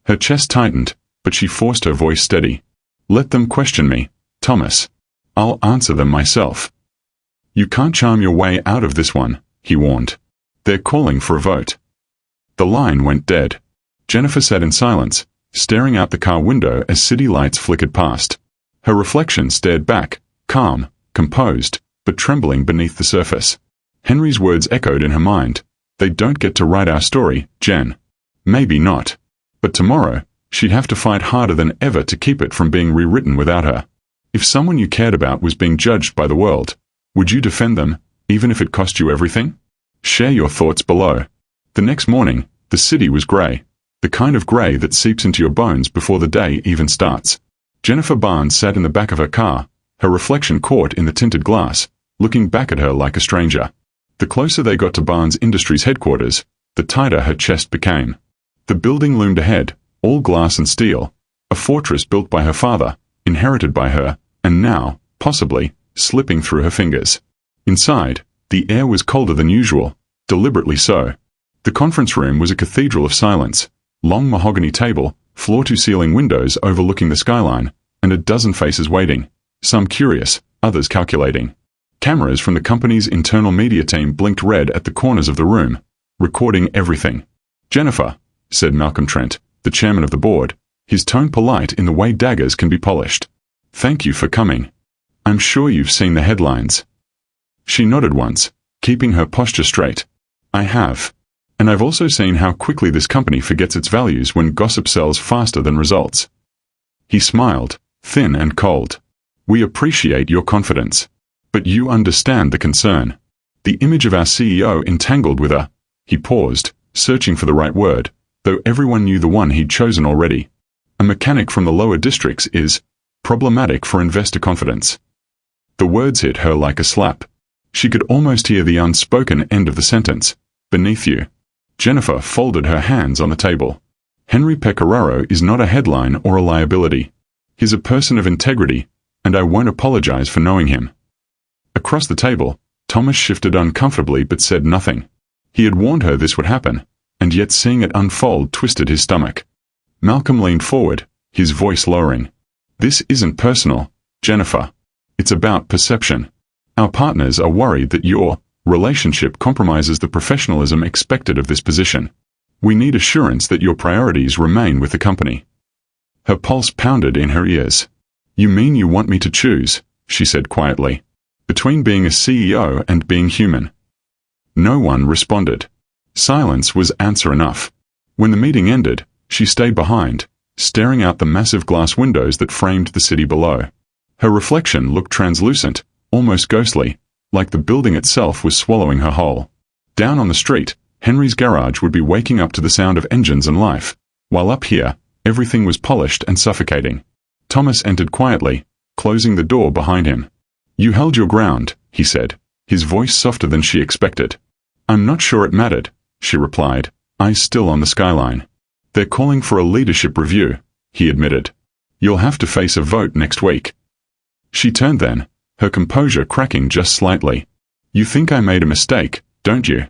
Her chest tightened, but she forced her voice steady. Let them question me, Thomas. I'll answer them myself. You can't charm your way out of this one, he warned. They're calling for a vote. The line went dead. Jennifer sat in silence, staring out the car window as city lights flickered past. Her reflection stared back, calm, composed, but trembling beneath the surface. Henry's words echoed in her mind. They don't get to write our story, Jen. Maybe not. But tomorrow, she'd have to fight harder than ever to keep it from being rewritten without her. If someone you cared about was being judged by the world, would you defend them, even if it cost you everything? Share your thoughts below. The next morning, the city was grey. The kind of grey that seeps into your bones before the day even starts. Jennifer Barnes sat in the back of her car, her reflection caught in the tinted glass, looking back at her like a stranger. The closer they got to Barnes Industries headquarters, the tighter her chest became. The building loomed ahead, all glass and steel, a fortress built by her father, inherited by her, and now, possibly, slipping through her fingers. Inside, the air was colder than usual, deliberately so. The conference room was a cathedral of silence, long mahogany table, floor-to-ceiling windows overlooking the skyline, and a dozen faces waiting, some curious, others calculating. Cameras from the company's internal media team blinked red at the corners of the room, recording everything. "Jennifer," said Malcolm Trent, the chairman of the board, his tone polite in the way daggers can be polished. "Thank you for coming. I'm sure you've seen the headlines." She nodded once, keeping her posture straight. "I have. And I've also seen how quickly this company forgets its values when gossip sells faster than results." He smiled, thin and cold. "We appreciate your confidence. But you understand the concern. The image of our CEO entangled with a—" He paused, searching for the right word, though everyone knew the one he'd chosen already. "A mechanic from the lower districts is problematic for investor confidence." The words hit her like a slap. She could almost hear the unspoken end of the sentence. "Beneath you." Jennifer folded her hands on the table. "Henry Pecoraro is not a headline or a liability. He's a person of integrity, and I won't apologize for knowing him." Across the table, Thomas shifted uncomfortably but said nothing. He had warned her this would happen, and yet seeing it unfold twisted his stomach. Malcolm leaned forward, his voice lowering. "This isn't personal, Jennifer. It's about perception. Our partners are worried that your relationship compromises the professionalism expected of this position. We need assurance that your priorities remain with the company." Her pulse pounded in her ears. "You mean you want me to choose," she said quietly, "between being a CEO and being human?" No one responded. Silence was answer enough. When the meeting ended, she stayed behind, staring out the massive glass windows that framed the city below. Her reflection looked translucent, almost ghostly, like the building itself was swallowing her whole. Down on the street, Henry's garage would be waking up to the sound of engines and life, while up here, everything was polished and suffocating. Thomas entered quietly, closing the door behind him. "You held your ground," he said, his voice softer than she expected. "I'm not sure it mattered," she replied, eyes still on the skyline. "They're calling for a leadership review," he admitted. "You'll have to face a vote next week." She turned then, her composure cracking just slightly. "You think I made a mistake, don't you?"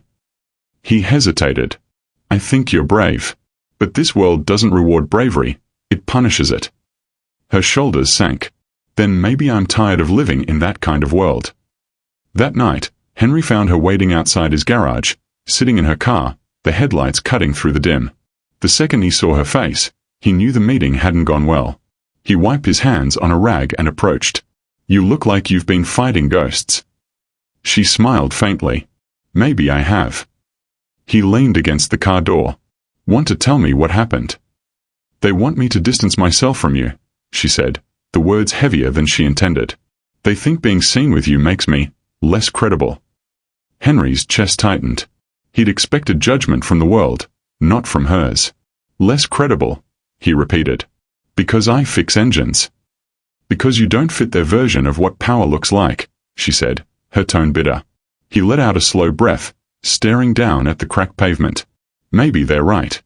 He hesitated. "I think you're brave. But this world doesn't reward bravery, it punishes it." Her shoulders sank. "Then maybe I'm tired of living in that kind of world." That night, Henry found her waiting outside his garage, sitting in her car, the headlights cutting through the dim. The second he saw her face, he knew the meeting hadn't gone well. He wiped his hands on a rag and approached. "You look like you've been fighting ghosts." She smiled faintly. "Maybe I have." He leaned against the car door. "Want to tell me what happened?" "They want me to distance myself from you," she said, the words heavier than she intended. "They think being seen with you makes me less credible." Henry's chest tightened. He'd expected judgment from the world, not from hers. "Less credible," he repeated. "Because I fix engines." "Because you don't fit their version of what power looks like," she said, her tone bitter. He let out a slow breath, staring down at the cracked pavement. "Maybe they're right."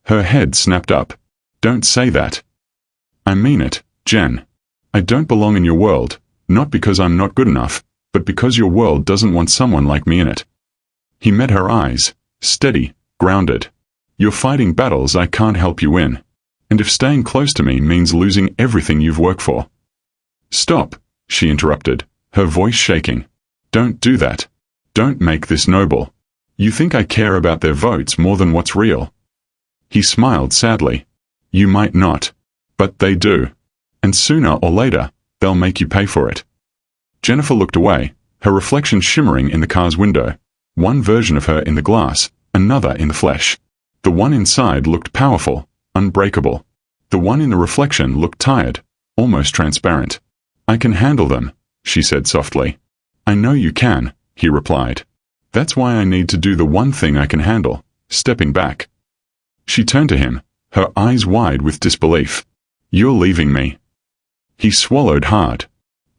Her head snapped up. "Don't say that." "I mean it, Jen. I don't belong in your world, not because I'm not good enough, but because your world doesn't want someone like me in it." He met her eyes, steady, grounded. "You're fighting battles I can't help you win. And if staying close to me means losing everything you've worked for—" "Stop," she interrupted, her voice shaking. "Don't do that. Don't make this noble. You think I care about their votes more than what's real." He smiled sadly. "You might not. But they do. And sooner or later, they'll make you pay for it." Jennifer looked away, her reflection shimmering in the car's window. One version of her in the glass, another in the flesh. The one inside looked powerful, unbreakable. The one in the reflection looked tired, almost transparent. "I can handle them," she said softly. "I know you can," he replied. "That's why I need to do the one thing I can handle, stepping back." She turned to him, her eyes wide with disbelief. "You're leaving me." He swallowed hard.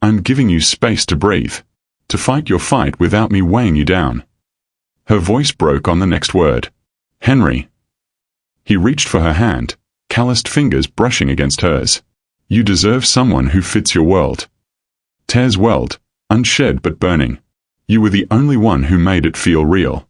"I'm giving you space to breathe. To fight your fight without me weighing you down." Her voice broke on the next word. Henry. He reached for her hand, calloused fingers brushing against hers. You deserve someone who fits your world. Tears welled, unshed but burning. You were the only one who made it feel real.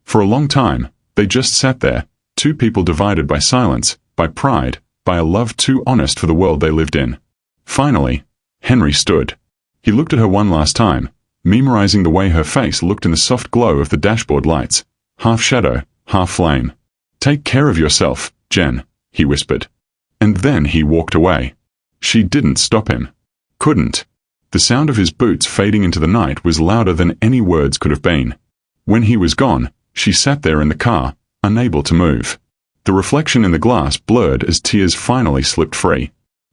For a long time, they just sat there, two people divided by silence, by pride, by a love too honest for the world they lived in. Finally, Henry stood. He looked at her one last time, memorizing the way her face looked in the soft glow of the dashboard lights, half shadow, half flame. Take care of yourself, Jen, he whispered. And then he walked away. She didn't stop him. Couldn't. The sound of his boots fading into the night was louder than any words could have been. When he was gone, she sat there in the car, unable to move. The reflection in the glass blurred as tears finally slipped free.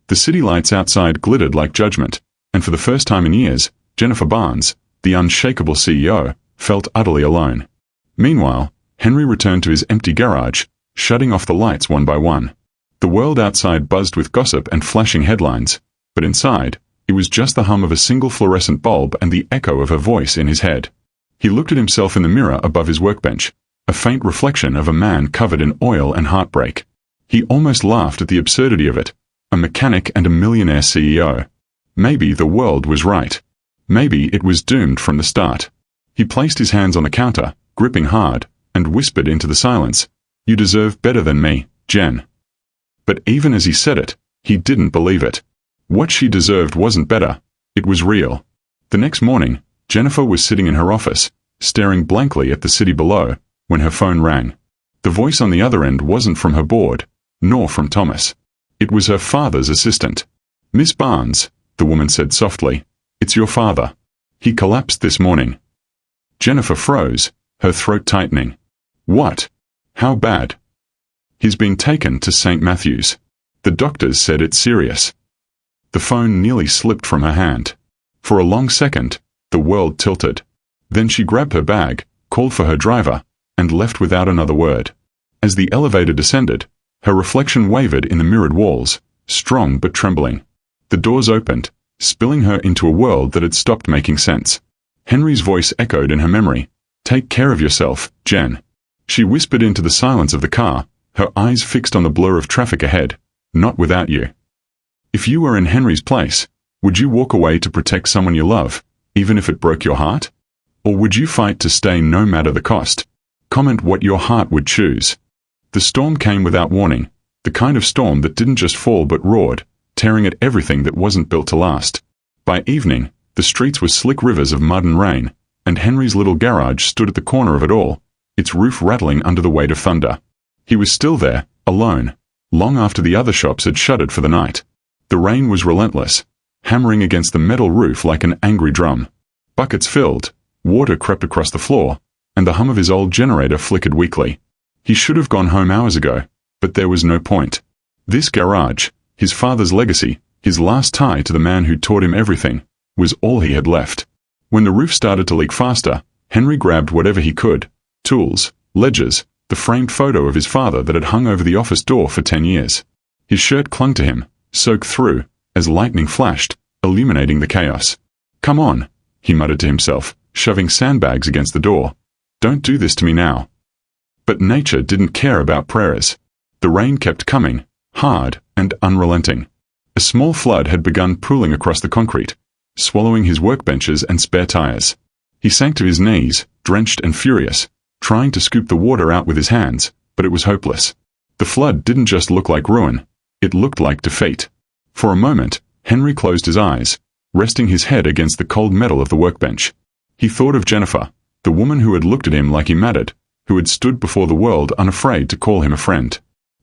The city lights outside glittered like judgment, and for the first time in years, Jennifer Barnes, the unshakable CEO, felt utterly alone. Meanwhile, Henry returned to his empty garage, shutting off the lights one by one. The world outside buzzed with gossip and flashing headlines, but inside, it was just the hum of a single fluorescent bulb and the echo of her voice in his head. He looked at himself in the mirror above his workbench, a faint reflection of a man covered in oil and heartbreak. He almost laughed at the absurdity of it, a mechanic and a millionaire CEO. Maybe the world was right. Maybe it was doomed from the start. He placed his hands on the counter, gripping hard, and whispered into the silence, "You deserve better than me, Jen." But even as he said it, he didn't believe it. What she deserved wasn't better. It was real. The next morning, Jennifer was sitting in her office, staring blankly at the city below, when her phone rang. The voice on the other end wasn't from her board, nor from Thomas. It was her father's assistant. "Miss Barnes," the woman said softly, "it's your father. He collapsed this morning." Jennifer froze, her throat tightening. "What? How bad?" "He's been taken to St. Matthew's. The doctors said it's serious." The phone nearly slipped from her hand. For a long second, the world tilted. Then she grabbed her bag, called for her driver, and left without another word. As the elevator descended, her reflection wavered in the mirrored walls, strong but trembling. The doors opened, spilling her into a world that had stopped making sense. Henry's voice echoed in her memory. "Take care of yourself, Jen." She whispered into the silence of the car, her eyes fixed on the blur of traffic ahead. "Not without you." If you were in Henry's place, would you walk away to protect someone you love, even if it broke your heart? Or would you fight to stay no matter the cost? Comment what your heart would choose. The storm came without warning, the kind of storm that didn't just fall but roared, tearing at everything that wasn't built to last. By evening, the streets were slick rivers of mud and rain, and Henry's little garage stood at the corner of it all, its roof rattling under the weight of thunder. He was still there, alone, long after the other shops had shuttered for the night. The rain was relentless, hammering against the metal roof like an angry drum. Buckets filled, water crept across the floor, and the hum of his old generator flickered weakly. He should have gone home hours ago, but there was no point. This garage, his father's legacy, his last tie to the man who taught him everything, was all he had left. When the roof started to leak faster, Henry grabbed whatever he could, tools, ledgers, the framed photo of his father that had hung over the office door for 10 years. His shirt clung to him, soaked through, as lightning flashed, illuminating the chaos. "Come on," he muttered to himself, shoving sandbags against the door. "Don't do this to me now." But nature didn't care about prayers. The rain kept coming, hard and unrelenting. A small flood had begun pooling across the concrete, swallowing his workbenches and spare tires. He sank to his knees, drenched and furious, trying to scoop the water out with his hands, but it was hopeless. The flood didn't just look like ruin, it looked like defeat. For a moment, Henry closed his eyes, resting his head against the cold metal of the workbench. He thought of Jennifer, the woman who had looked at him like he mattered, who had stood before the world unafraid to call him a friend.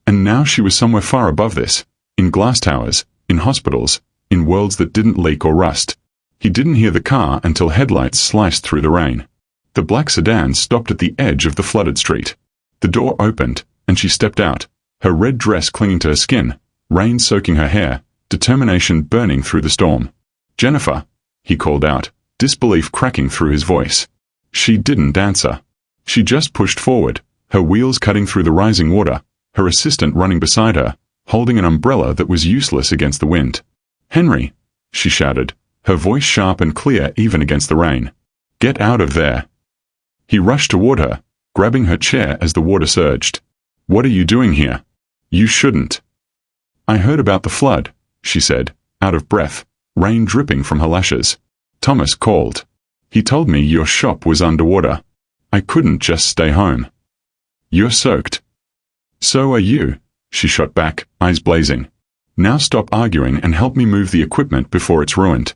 And now she was somewhere far above this, in glass towers, in hospitals, in worlds that didn't leak or rust. He didn't hear the car until headlights sliced through the rain. The black sedan stopped at the edge of the flooded street. The door opened, and she stepped out, her red dress clinging to her skin, rain soaking her hair, determination burning through the storm. "Jennifer," he called out, disbelief cracking through his voice. She didn't answer. She just pushed forward, her wheels cutting through the rising water, her assistant running beside her, holding an umbrella that was useless against the wind. "Henry," she shouted, her voice sharp and clear even against the rain. "Get out of there." He rushed toward her, grabbing her chair as the water surged. "What are you doing here? You shouldn't." "I heard about the flood," she said, out of breath, rain dripping from her lashes. "Thomas called. He told me your shop was underwater. I couldn't just stay home." "You're soaked." "So are you," she shot back, eyes blazing. "Now stop arguing and help me move the equipment before it's ruined."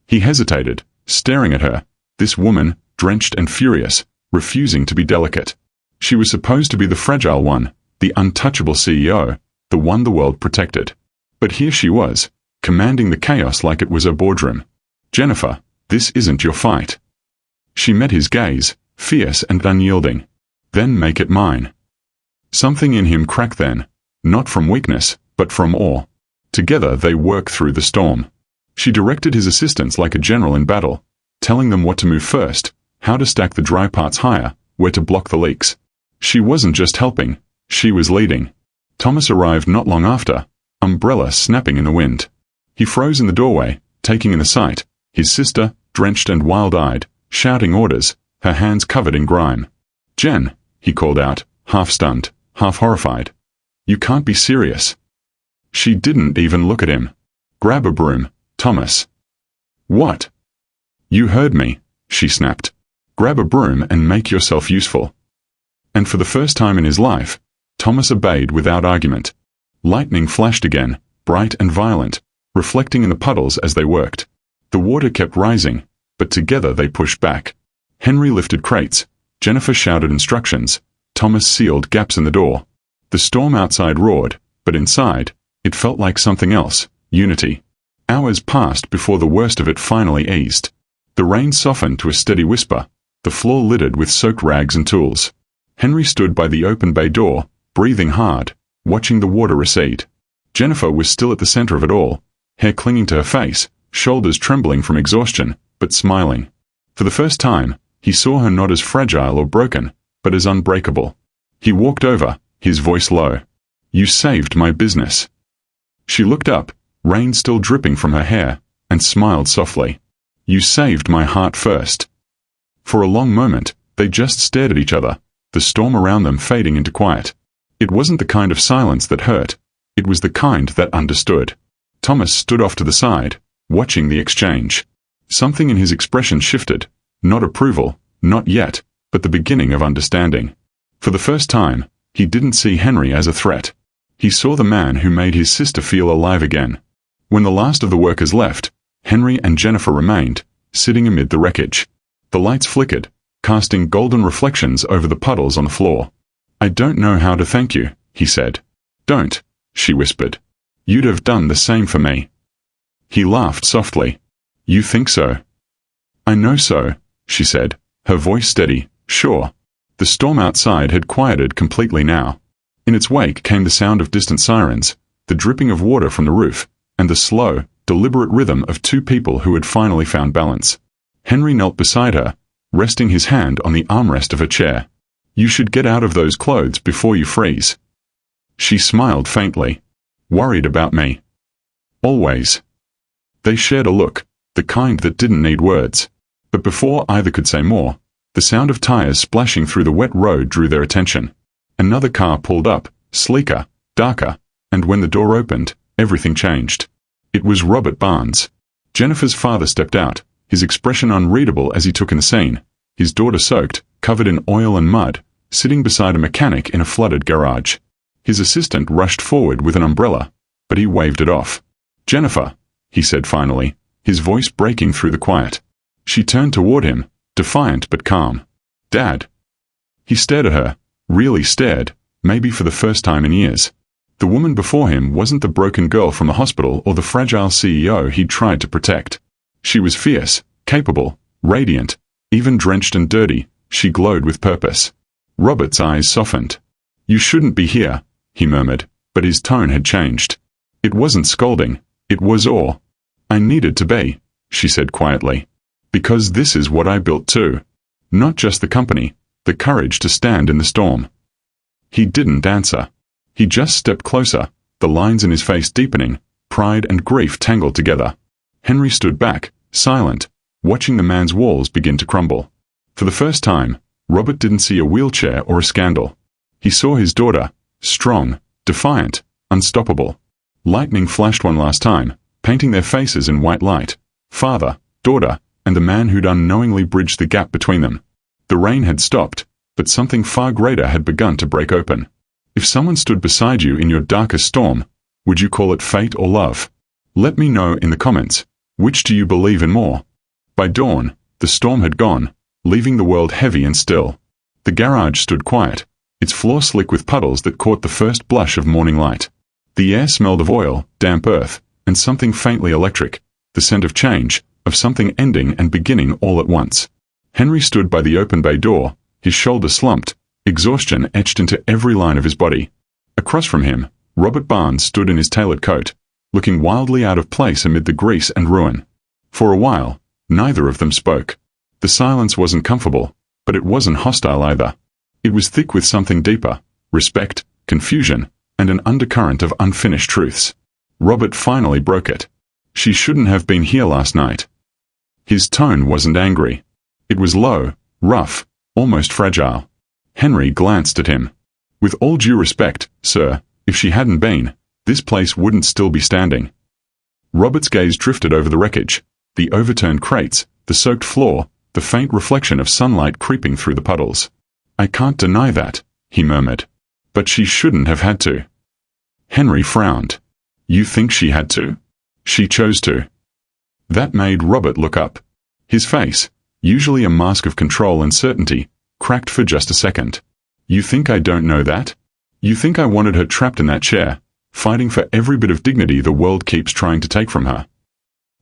He hesitated, staring at her, this woman, drenched and furious, refusing to be delicate. She was supposed to be the fragile one, the untouchable CEO, the one the world protected. But here she was, commanding the chaos like it was her boardroom. "Jennifer, this isn't your fight." She met his gaze, fierce and unyielding. "Then make it mine." Something in him cracked then, not from weakness, but from awe. Together they worked through the storm. She directed his assistants like a general in battle, telling them what to move first, how to stack the dry parts higher, where to block the leaks. She wasn't just helping, she was leading. Thomas arrived not long after, umbrella snapping in the wind. He froze in the doorway, taking in the sight, his sister, drenched and wild-eyed, shouting orders, her hands covered in grime. "Jen," he called out, half-stunned, half-horrified. "You can't be serious." She didn't even look at him. "Grab a broom, Thomas." "What?" "You heard me," she snapped. "Grab a broom and make yourself useful." And for the first time in his life, Thomas obeyed without argument. Lightning flashed again, bright and violent, reflecting in the puddles as they worked. The water kept rising, but together they pushed back. Henry lifted crates, Jennifer shouted instructions, Thomas sealed gaps in the door. The storm outside roared, but inside, it felt like something else, unity. Hours passed before the worst of it finally eased. The rain softened to a steady whisper, the floor littered with soaked rags and tools. Henry stood by the open bay door, breathing hard, watching the water recede. Jennifer was still at the center of it all, hair clinging to her face, shoulders trembling from exhaustion, but smiling. For the first time, he saw her not as fragile or broken, but as unbreakable. He walked over, his voice low. "You saved my business." She looked up, rain still dripping from her hair, and smiled softly. "You saved my heart first." For a long moment, they just stared at each other, the storm around them fading into quiet. It wasn't the kind of silence that hurt. It was the kind that understood. Thomas stood off to the side, watching the exchange. Something in his expression shifted. Not approval, not yet, but the beginning of understanding. For the first time, he didn't see Henry as a threat. He saw the man who made his sister feel alive again. When the last of the workers left, Henry and Jennifer remained, sitting amid the wreckage. The lights flickered, casting golden reflections over the puddles on the floor. "I don't know how to thank you," he said. "Don't," she whispered. "You'd have done the same for me." He laughed softly. "You think so?" "I know so," she said, her voice steady, sure. The storm outside had quieted completely now. In its wake came the sound of distant sirens, the dripping of water from the roof, and the slow, deliberate rhythm of two people who had finally found balance. Henry knelt beside her, resting his hand on the armrest of her chair. "You should get out of those clothes before you freeze." She smiled faintly. "Worried about me?" "Always." They shared a look, the kind that didn't need words. But before either could say more, the sound of tires splashing through the wet road drew their attention. Another car pulled up, sleeker, darker, and when the door opened, everything changed. It was Robert Barnes. Jennifer's father stepped out, his expression unreadable as he took in the scene, his daughter soaked, covered in oil and mud, sitting beside a mechanic in a flooded garage. His assistant rushed forward with an umbrella, but he waved it off. "Jennifer," he said finally, his voice breaking through the quiet. She turned toward him, defiant but calm. "Dad." He stared at her, really stared, maybe for the first time in years. The woman before him wasn't the broken girl from the hospital or the fragile CEO he'd tried to protect. She was fierce, capable, radiant, even drenched and dirty, she glowed with purpose. Robert's eyes softened. "You shouldn't be here," he murmured, but his tone had changed. It wasn't scolding, it was awe. "I needed to be," she said quietly. "Because this is what I built too. Not just the company, the courage to stand in the storm." He didn't answer. He just stepped closer, the lines in his face deepening, pride and grief tangled together. Henry stood back, silent, watching the man's walls begin to crumble. For the first time, Robert didn't see a wheelchair or a scandal. He saw his daughter, strong, defiant, unstoppable. Lightning flashed one last time, painting their faces in white light. Father, daughter, and the man who'd unknowingly bridged the gap between them. The rain had stopped, but something far greater had begun to break open. If someone stood beside you in your darkest storm, would you call it fate or love? Let me know in the comments, which do you believe in more? By dawn, the storm had gone, leaving the world heavy and still. The garage stood quiet, its floor slick with puddles that caught the first blush of morning light. The air smelled of oil, damp earth, and something faintly electric, the scent of change, of something ending and beginning all at once. Henry stood by the open bay door, his shoulder slumped, exhaustion etched into every line of his body. Across from him, Robert Barnes stood in his tailored coat, looking wildly out of place amid the grease and ruin. For a while, neither of them spoke. The silence wasn't comfortable, but it wasn't hostile either. It was thick with something deeper, respect, confusion, and an undercurrent of unfinished truths. Robert finally broke it. She shouldn't have been here last night. His tone wasn't angry. It was low, rough, almost fragile. Henry glanced at him. With all due respect, sir, if she hadn't been, this place wouldn't still be standing. Robert's gaze drifted over the wreckage, the overturned crates, the soaked floor, the faint reflection of sunlight creeping through the puddles. I can't deny that, he murmured. But she shouldn't have had to. Henry frowned. You think she had to? She chose to. That made Robert look up. His face, usually a mask of control and certainty, cracked for just a second. You think I don't know that? You think I wanted her trapped in that chair, fighting for every bit of dignity the world keeps trying to take from her?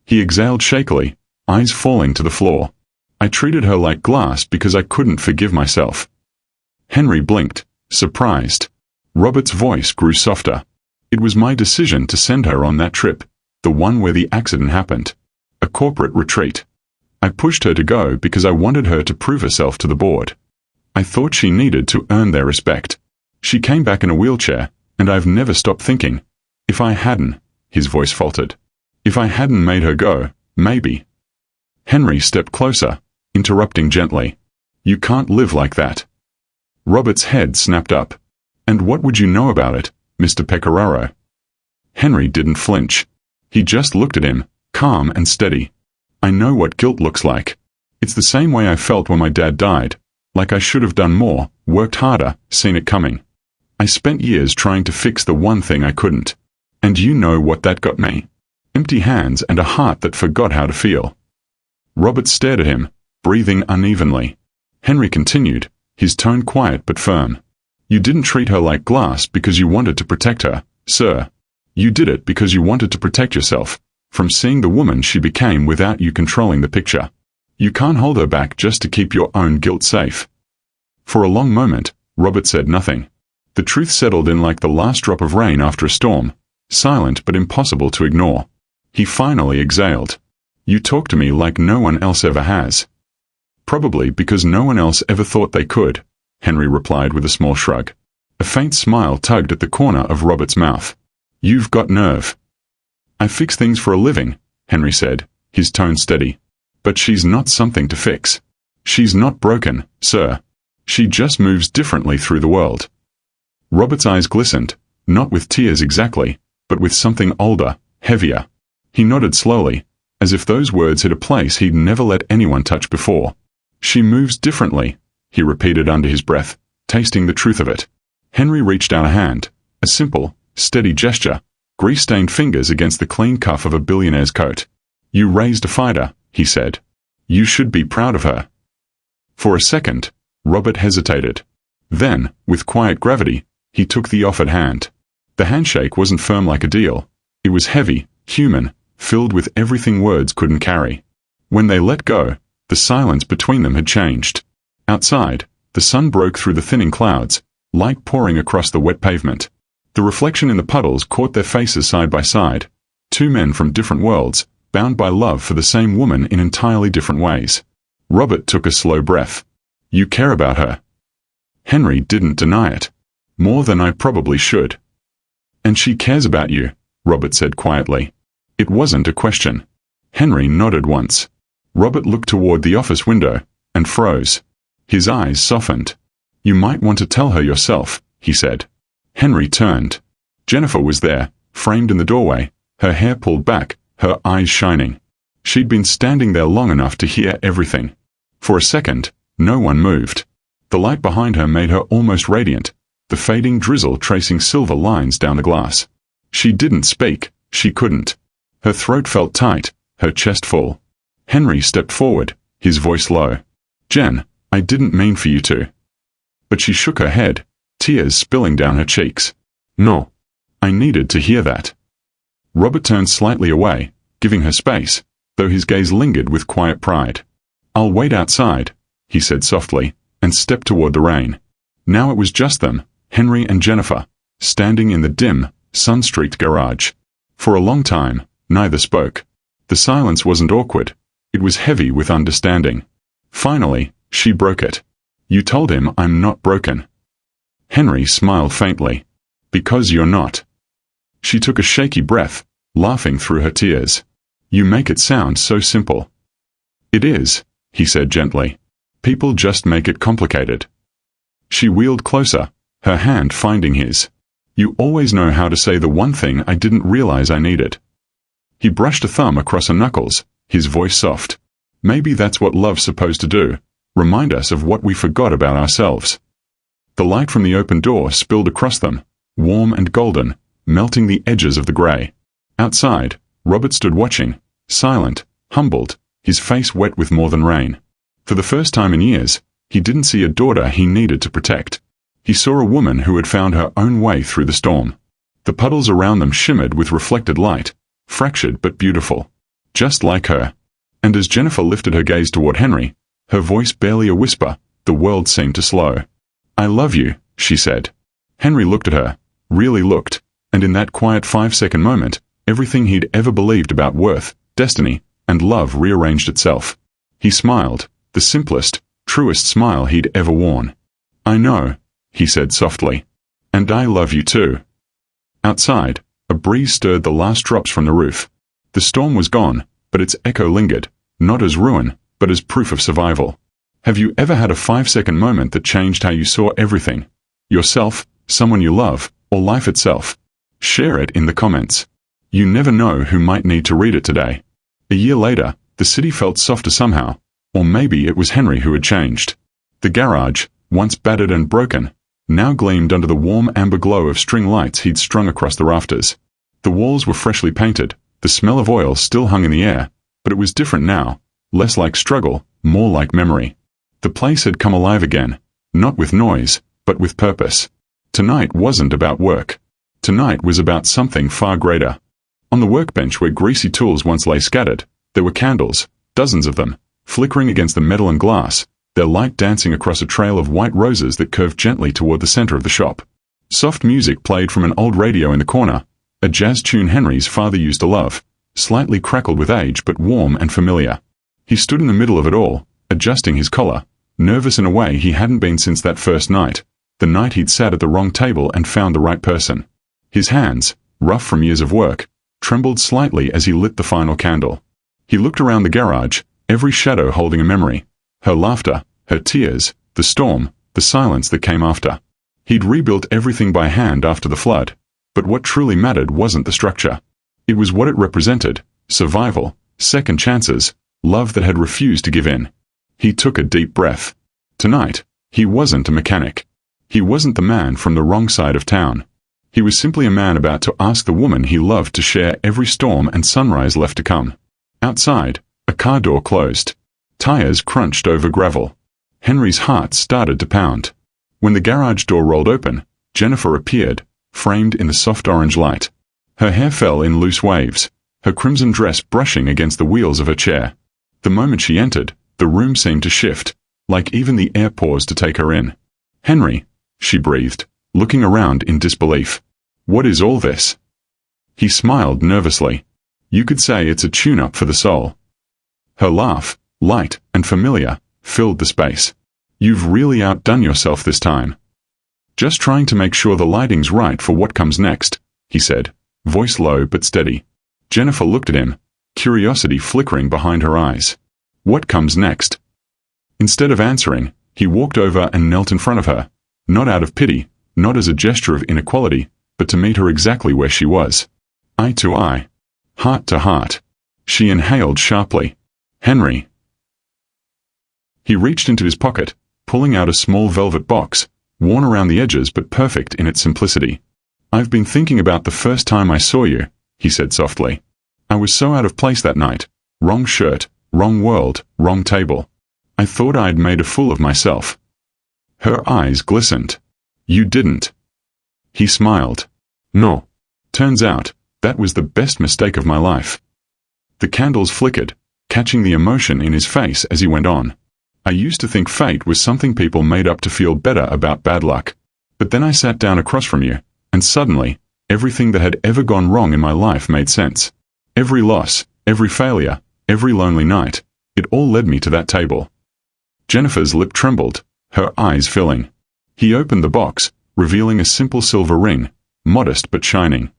He exhaled shakily, eyes falling to the floor. I treated her like glass because I couldn't forgive myself. Henry blinked, surprised. Robert's voice grew softer. It was my decision to send her on that trip, the one where the accident happened. A corporate retreat. I pushed her to go because I wanted her to prove herself to the board. I thought she needed to earn their respect. She came back in a wheelchair, and I've never stopped thinking. If I hadn't, his voice faltered. If I hadn't made her go, maybe. Henry stepped closer, interrupting gently. You can't live like that. Robert's head snapped up. And what would you know about it, Mr. Pecoraro? Henry didn't flinch. He just looked at him, calm and steady. I know what guilt looks like. It's the same way I felt when my dad died, like I should have done more, worked harder, seen it coming. I spent years trying to fix the one thing I couldn't. And you know what that got me? Empty hands and a heart that forgot how to feel. Robert stared at him, breathing unevenly. Henry continued, his tone quiet but firm. You didn't treat her like glass because you wanted to protect her, sir. You did it because you wanted to protect yourself from seeing the woman she became without you controlling the picture. You can't hold her back just to keep your own guilt safe. For a long moment, Robert said nothing. The truth settled in like the last drop of rain after a storm, silent but impossible to ignore. He finally exhaled. You talk to me like no one else ever has. Probably because no one else ever thought they could, Henry replied with a small shrug. A faint smile tugged at the corner of Robert's mouth. You've got nerve. I fix things for a living, Henry said, his tone steady. But she's not something to fix. She's not broken, sir. She just moves differently through the world. Robert's eyes glistened, not with tears exactly, but with something older, heavier. He nodded slowly, as if those words hit a place he'd never let anyone touch before. She moves differently, he repeated under his breath, tasting the truth of it. Henry reached out a hand, a simple, steady gesture, grease-stained fingers against the clean cuff of a billionaire's coat. You raised a fighter, he said. You should be proud of her. For a second, Robert hesitated. Then, with quiet gravity, he took the offered hand. The handshake wasn't firm like a deal. It was heavy, human, filled with everything words couldn't carry. When they let go, the silence between them had changed. Outside, the sun broke through the thinning clouds, light pouring across the wet pavement. The reflection in the puddles caught their faces side by side. Two men from different worlds, bound by love for the same woman in entirely different ways. Robert took a slow breath. You care about her. Henry didn't deny it. More than I probably should. And she cares about you, Robert said quietly. It wasn't a question. Henry nodded once. Robert looked toward the office window, and froze. His eyes softened. "You might want to tell her yourself," he said. Henry turned. Jennifer was there, framed in the doorway, her hair pulled back, her eyes shining. She'd been standing there long enough to hear everything. For a second, no one moved. The light behind her made her almost radiant, the fading drizzle tracing silver lines down the glass. She didn't speak, she couldn't. Her throat felt tight, her chest full. Henry stepped forward, his voice low. "Jen, I didn't mean for you to." But she shook her head, tears spilling down her cheeks. "No. I needed to hear that." Robert turned slightly away, giving her space, though his gaze lingered with quiet pride. "I'll wait outside," he said softly, and stepped toward the rain. Now it was just them, Henry and Jennifer, standing in the dim, sun-streaked garage. For a long time, neither spoke. The silence wasn't awkward. It was heavy with understanding. Finally, she broke it. "You told him I'm not broken." Henry smiled faintly. "Because you're not." She took a shaky breath, laughing through her tears. "You make it sound so simple." "It is," he said gently. "People just make it complicated." She wheeled closer, her hand finding his. "You always know how to say the one thing I didn't realize I needed." He brushed a thumb across her knuckles, his voice soft. "Maybe that's what love's supposed to do, remind us of what we forgot about ourselves." The light from the open door spilled across them, warm and golden, melting the edges of the gray. Outside, Robert stood watching, silent, humbled, his face wet with more than rain. For the first time in years, he didn't see a daughter he needed to protect. He saw a woman who had found her own way through the storm. The puddles around them shimmered with reflected light, fractured but beautiful. Just like her. And as Jennifer lifted her gaze toward Henry, her voice barely a whisper, the world seemed to slow. "I love you," she said. Henry looked at her, really looked, and in that quiet 5-second moment, everything he'd ever believed about worth, destiny, and love rearranged itself. He smiled, the simplest, truest smile he'd ever worn. "I know," he said softly. "And I love you too." Outside, a breeze stirred the last drops from the roof. The storm was gone, but its echo lingered, not as ruin, but as proof of survival. Have you ever had a 5-second moment that changed how you saw everything? Yourself, someone you love, or life itself? Share it in the comments. You never know who might need to read it today. A year later, the city felt softer somehow, or maybe it was Henry who had changed. The garage, once battered and broken, now gleamed under the warm amber glow of string lights he'd strung across the rafters. The walls were freshly painted, the smell of oil still hung in the air, but it was different now, less like struggle, more like memory. The place had come alive again, not with noise, but with purpose. Tonight wasn't about work. Tonight was about something far greater. On the workbench where greasy tools once lay scattered, there were candles, dozens of them, flickering against the metal and glass, their light dancing across a trail of white roses that curved gently toward the center of the shop. Soft music played from an old radio in the corner, a jazz tune Henry's father used to love, slightly crackled with age but warm and familiar. He stood in the middle of it all, adjusting his collar, nervous in a way he hadn't been since that first night, the night he'd sat at the wrong table and found the right person. His hands, rough from years of work, trembled slightly as he lit the final candle. He looked around the garage, every shadow holding a memory. Her laughter, her tears, the storm, the silence that came after. He'd rebuilt everything by hand after the flood, but what truly mattered wasn't the structure. It was what it represented: survival, second chances, love that had refused to give in. He took a deep breath. Tonight, he wasn't a mechanic. He wasn't the man from the wrong side of town. He was simply a man about to ask the woman he loved to share every storm and sunrise left to come. Outside, a car door closed. Tires crunched over gravel. Henry's heart started to pound. When the garage door rolled open, Jennifer appeared, framed in the soft orange light. Her hair fell in loose waves, her crimson dress brushing against the wheels of her chair. The moment she entered, the room seemed to shift, like even the air paused to take her in. "Henry," she breathed, looking around in disbelief. "What is all this?" He smiled nervously. "You could say it's a tune-up for the soul." Her laugh, light and familiar, filled the space. "You've really outdone yourself this time." "Just trying to make sure the lighting's right for what comes next," he said, voice low but steady. Jennifer looked at him, curiosity flickering behind her eyes. "What comes next?" Instead of answering, He walked over and knelt in front of her, not out of pity, not as a gesture of inequality, but to meet her exactly where she was. Eye to eye. Heart to heart. She inhaled sharply. Henry. He reached into his pocket, pulling out a small velvet box, worn around the edges but perfect in its simplicity. "I've been thinking about the first time I saw you," he said softly. "I was so out of place that night. Wrong shirt, wrong world, wrong table. I thought I'd made a fool of myself." Her eyes glistened. "You didn't." He smiled. "No. Turns out, that was the best mistake of my life." The candles flickered, catching the emotion in his face as he went on. "I used to think fate was something people made up to feel better about bad luck. But then I sat down across from you, and suddenly, everything that had ever gone wrong in my life made sense. Every loss, every failure, every lonely night, it all led me to that table." Jennifer's lip trembled, her eyes filling. He opened the box, revealing a simple silver ring, modest but shining.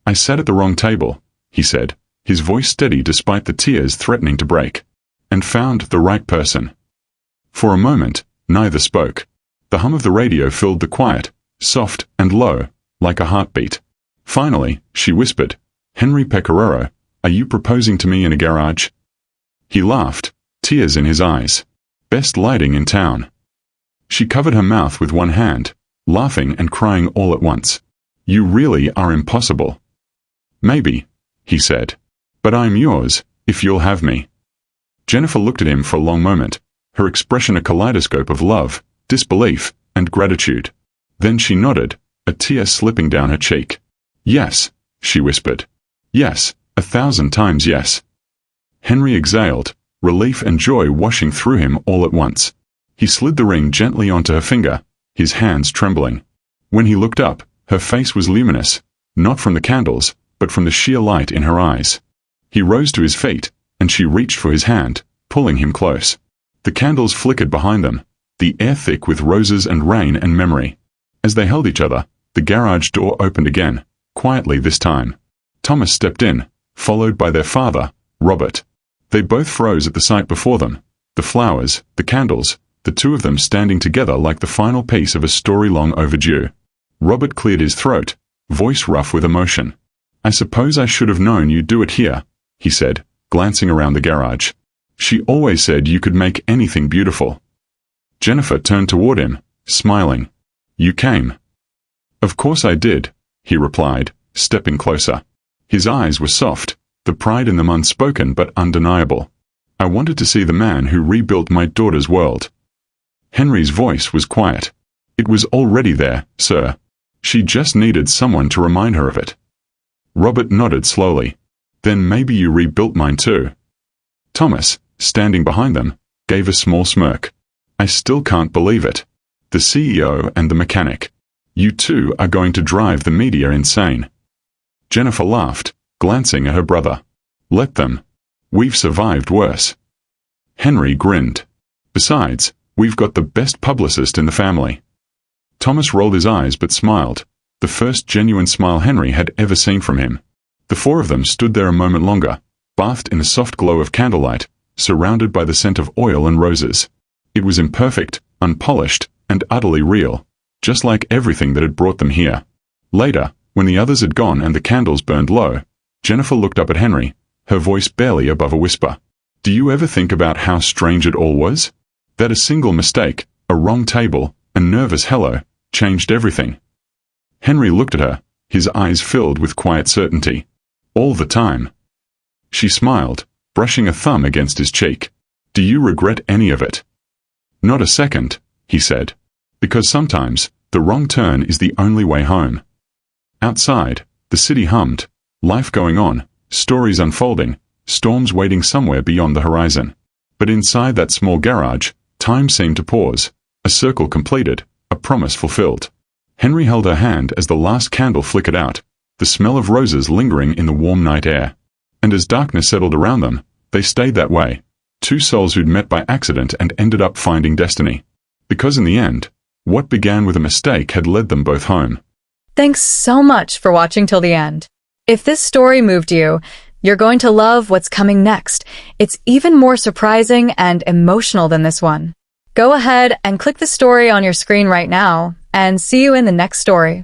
"I sat at the wrong table," he said, his voice steady despite the tears threatening to break. "And found the right person." For a moment, neither spoke. The hum of the radio filled the quiet, soft and low, like a heartbeat. Finally, she whispered, "Henry Pecoraro, are you proposing to me in a garage?" He laughed, tears in his eyes. "Best lighting in town." She covered her mouth with one hand, laughing and crying all at once. "You really are impossible." "Maybe," he said. "But I'm yours, if you'll have me." Jennifer looked at him for a long moment, her expression a kaleidoscope of love, disbelief, and gratitude. Then she nodded, a tear slipping down her cheek. "Yes," she whispered. "Yes, 1,000 times yes." Henry exhaled, relief and joy washing through him all at once. He slid the ring gently onto her finger, his hands trembling. When he looked up, her face was luminous, not from the candles, but from the sheer light in her eyes. He rose to his feet, and she reached for his hand, pulling him close. The candles flickered behind them, the air thick with roses and rain and memory. As they held each other, the garage door opened again, quietly this time. Thomas stepped in, followed by their father, Robert. They both froze at the sight before them, the flowers, the candles, the two of them standing together like the final piece of a story long overdue. Robert cleared his throat, voice rough with emotion. "I suppose I should have known you'd do it here," he said, glancing around the garage. "She always said you could make anything beautiful." Jennifer turned toward him, smiling. "You came." "Of course I did," he replied, stepping closer. His eyes were soft, the pride in them unspoken but undeniable. "I wanted to see the man who rebuilt my daughter's world." Henry's voice was quiet. "It was already there, sir. She just needed someone to remind her of it." Robert nodded slowly. "Then maybe you rebuilt mine too." Thomas, standing behind them, gave a small smirk. "I still can't believe it. The CEO and the mechanic. You two are going to drive the media insane." Jennifer laughed, glancing at her brother. "Let them. We've survived worse." Henry grinned. "Besides, we've got the best publicist in the family." Thomas rolled his eyes but smiled, the first genuine smile Henry had ever seen from him. The four of them stood there a moment longer, bathed in a soft glow of candlelight, surrounded by the scent of oil and roses. It was imperfect, unpolished, and utterly real, just like everything that had brought them here. Later, when the others had gone and the candles burned low, Jennifer looked up at Henry, her voice barely above a whisper. "Do you ever think about how strange it all was? That a single mistake, a wrong table, a nervous hello, changed everything." Henry looked at her, his eyes filled with quiet certainty. "All the time." She smiled, brushing a thumb against his cheek. "Do you regret any of it?" "Not a second," he said. "Because sometimes, the wrong turn is the only way home." Outside, the city hummed, life going on, stories unfolding, storms waiting somewhere beyond the horizon. But inside that small garage, time seemed to pause, a circle completed, a promise fulfilled. Henry held her hand as the last candle flickered out, the smell of roses lingering in the warm night air. And as darkness settled around them, they stayed that way, two souls who'd met by accident and ended up finding destiny. Because in the end, what began with a mistake had led them both home. Thanks so much for watching till the end. If this story moved you, you're going to love what's coming next. It's even more surprising and emotional than this one. Go ahead and click the story on your screen right now, and see you in the next story.